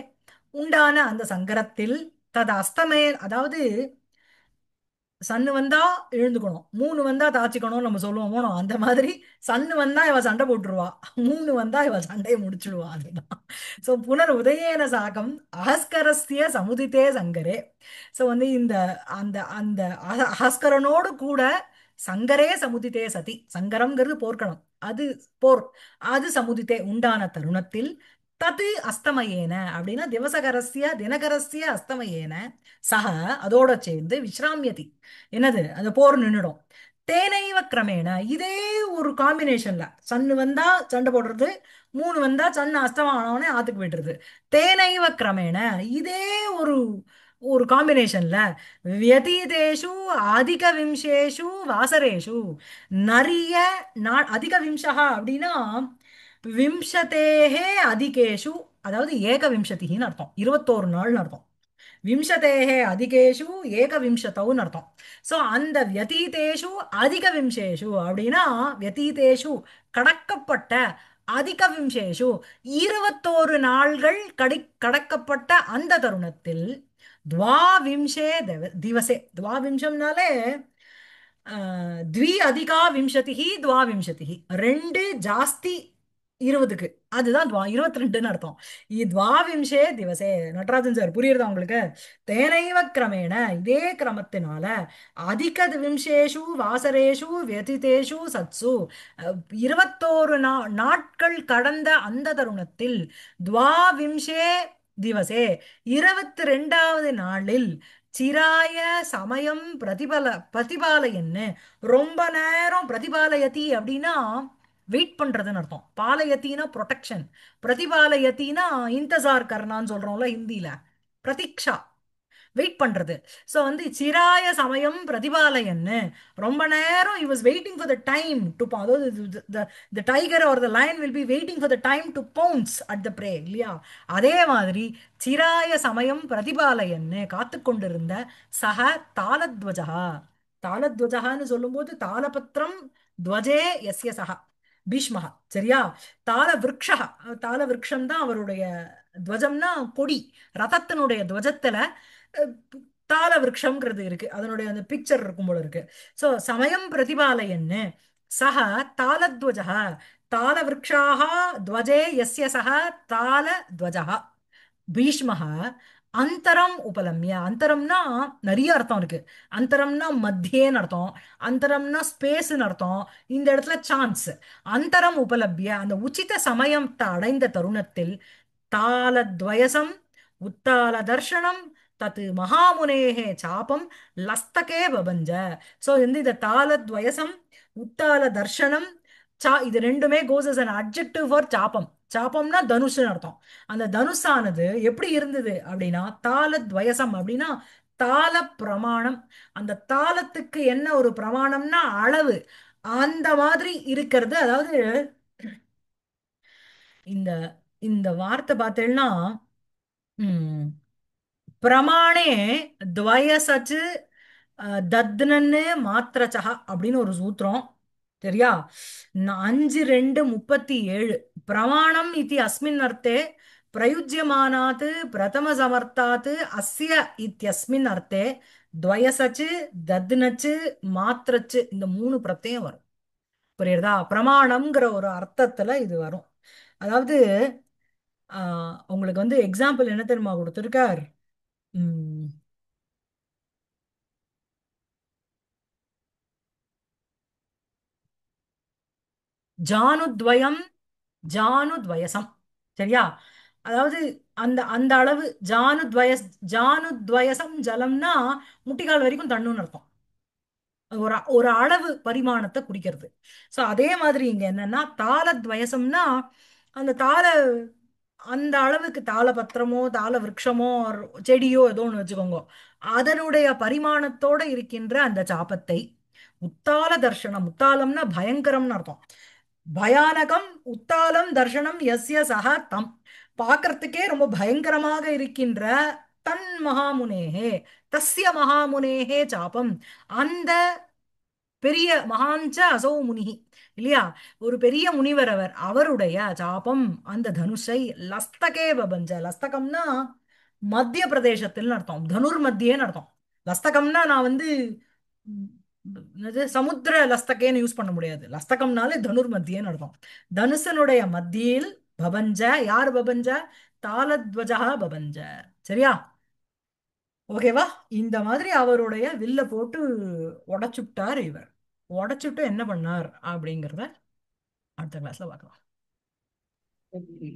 உண்டான அந்த சங்கரத்தில், தது அஸ்தமே, அதாவது சன்னு வந்தா எழுந்துக்கணும், மூணு வந்தா தாச்சிக்கணும் நம்ம சொல்லுவோம் போனோம், அந்த மாதிரி சன்னு வந்தா இவ சண்டை போட்டுருவா, மூணு வந்தா இவ சண்டையை முடிச்சிடுவா. அதுதான். சோ புனர் உதயேன சாகம் அஹஸ்கரஸ்ய சமுதித்தே சங்கரே. சோ இந்த அந்த அந்த அஹஸ்கரனோடு கூட சங்கரே சமுதித்தே சதி, சங்கரம்ங்கிறது போர்க்களம், அது போர், அது சமுதித்தே உண்டான தருணத்தில், தது அஸ்தமயேன அப்படின்னா தினகரஸ்ய அஸ்தமயேன சக, அதோட சேர்ந்து விஸ்ராமியதி, என்னது அந்த போர் நின்னுடும். தேனைவ கிரமேண, இதே ஒரு காம்பினேஷன்ல சன்னு வந்தா சண்டை போடுறது, மூணு வந்தா சன்னு அஸ்தமானவனே ஆத்துக்கு போயிட்டுருது. தேனைவ கிரமேண, இதே ஒரு ஒரு காம்பினேஷன்ல வியதீதேஷு அதிக விம்சேஷு வாசரேஷு, நிறைய நாள், அதிக விம்சகா அப்படின்னா விம்சதேகே அதிகேஷு, அதாவது ஏகவிம்சதின்னு அர்த்தம், 21 நாள்னு அர்த்தம். விம்சதேகே அதிகேஷு ஏகவிம்சதவுன்னு அர்த்தம். சோ அந்த வியதீதேஷு அதிக விம்சேஷு அப்படின்னா வியதீதேஷு கடக்கப்பட்ட, அதிக விம்சேஷு 21 நாள்கள் கடக்கப்பட்ட அந்த தருணத்தில், துவாவிம்சே திவசே, துவாவிம்சம்னாலே த்வி அதிகா விம்சதிஹி துவாவிம்சதிஹி, ரெண்டு ஜாஸ்தி 20க்கு, அதுதான் 22ன்னு அர்த்தம். துவாவிம்சே திவசே. நடராஜன் சார் புரியுறதா உங்களுக்கு? தேனைவ கிரமேண, இதே கிரமத்தினால, அதிக விம்சேஷு வாசரேஷு व्यतितेषु சத்சு, 21 நாட்கள் கடந்த அந்த தருணத்தில், துவாவிம்சே திவசே 22வது நாளில், சிராய சமயம் பிரதிபாலயன்னு, ரொம்ப நேரம், பிரதிபாலயதி அப்படின்னா வெயிட் பண்றதுன்னு அர்த்தம். பாலயத்தினா ப்ரொடெக்ஷன், பிரதிபாலயத்தினா இந்தசார் கர்னான்னு சொல்றோம்ல ஹிந்தில, பிரதீக்ஷா, வெயிட் பண்றது. சோ சிராய சமயம் பிரதிபாலயன்னு, ரொம்ப நேரம் he was waiting for the time to, அதாவது the tiger or the lion will be waiting for the time to pounce at the prey இல்லையா? அதே மாதிரி சிராய சமயம் பிரதிபாலயன்னு காத்து கொண்டிருந்த சக தாளத்வஜா. தாளத்வஜகான்னு சொல்லும்போது தாளபத்திரம் துவஜே எஸ்ய சக பீஷ்மஹா, சரியா? தாள விருக்ஷா, தாள விருக்ஷம் தான் அவருடைய துவஜம்னா கொடி, ரதத்தினுடைய துவஜத்துல அஹ், தாள விருக்ஷம்ங்கிறது இருக்கு, அதனுடைய அந்த பிக்சர் இருக்கும் போல இருக்கு. சோ சமயம் பிரதிபாலயன்னு சக தாளத்வஜः, தாள விருக்ஷாः துவஜே யஸ்ய சக தாளத்வஜः பீஷ்மः அந்தரம் உபலம்ய. அந்தரம்னா நிறைய அர்த்தம் இருக்கு. அந்தரம்னா மத்தியேன்னு அர்த்தம், அந்தரம்னா ஸ்பேஸ்ன்னு அர்த்தம், இந்த இடத்துல சான்ஸ். அந்தரம் உபலப்ய, அந்த உச்சித சமயத்தை அடைந்த தருணத்தில், தாளத்வயசம் உத்தால தர்ஷனம் தத்து மகாமுனேகே சாபம் லஸ்தகே பபஞ்ச. சோ இந்த தாளத்வயசம் உத்தால தர்ஷனம் இது ரெண்டுமே கோஸ் as an adjective for சாபம். சாபம்னா தனுஷ்னு அர்த்தம். அந்த தனுஷானது எப்படி இருந்தது அப்படின்னா, தாளத்வயசம் அப்படின்னா தாள பிரமாணம். அந்த தாளத்துக்கு என்ன ஒரு பிரமாணம்னா அளவு, அந்த மாதிரி இருக்கிறது. அதாவது இந்த இந்த வார்த்தை பார்த்தேன்னா, ம், பிரமாணே துவயசச்சு தத்னன்னு மாத்திரச்சா அப்படின்னு ஒரு சூத்திரம், சரியா? 5:2:37 பிரமாணம் இதி அஸ்மின் அர்த்தே பிரயுஜ்யமானாத் பிரதம சமர்த்தாத் அஸ்ய இத்யஸ்மின் அர்த்தே துவயசச்சு தத்னச்சு மாத்திரச்சு இந்த மூணு பிரத்யம் வரும். புரியுறதா? பிரமாணம்ங்கிற ஒரு அர்த்தத்துல இது வரும். அதாவது உங்களுக்கு வந்து எக்ஸாம்பிள் என்ன தெரியுமா கொடுத்திருக்கார்? உம் ஜானுத்வயம் ஜானுத்வயசம். சரியா? அதாவது அந்த அந்த அளவு ஜானுத்வயசம் ஜலம்னா முட்டிக்கால் வரைக்கும் தண்ணுன்னு அர்த்தம். ஒரு ஒரு அளவு பரிமாணத்தை குறிக்கிறது. சோ அதே மாதிரி இங்க என்னன்னா தாளத்வயசம்னா அந்த அந்த அளவுக்கு தாள பத்திரமோ தாள விருட்சமோ or செடியோ ஏதோ ஒன்று வச்சுக்கோங்க, அதனுடைய பரிமாணத்தோட இருக்கின்ற அந்த சாபத்தை உத்தால தர்ஷனம். உத்தாலம்னா பயங்கரம்னு அர்த்தம். பயானகம் உத்தாலம் தர்ஷனம் யஸ்ய சஹ தம். பார்க்கறதுக்கே ரொம்ப பயங்கரமாக இருக்கின்ற தன் மகாமுனேஹே தஸ்ய மகாமுனேஹே சாபம். அந்த பெரிய மகாஞ்ச அசௌ முனிஹி இல்லையா? ஒரு பெரிய முனிவர் அவர், அவருடைய சாபம் அந்த தனுஷை லஸ்தகே பபஞ்ச. லஸ்தகம்னா மத்திய பிரதேசத்தில் அர்த்தம், தனுர் மத்தியேன்னு அர்த்தம். லஸ்தகம்னா நான் வந்து ம், என்னது சமுத்திர லஸ்தகேன்னு யூஸ் பண்ண முடியாது. லஸ்தகம்னாலே தனுர் மத்தியேன்னு அர்த்தம். தனுசனுடைய மத்தியில் பபஞ்ச. யார் பபஞ்ச? தாளத்வஜா பபஞ்ச. சரியா? ஓகேவா? இந்த மாதிரி அவருடைய வில்ல போட்டு உடைச்சுட்டார் இவர். உடைச்சுட்டு என்ன பண்ணார் அப்படிங்கிறத அடுத்த கிளாஸ்ல பார்க்கலாம். Okay.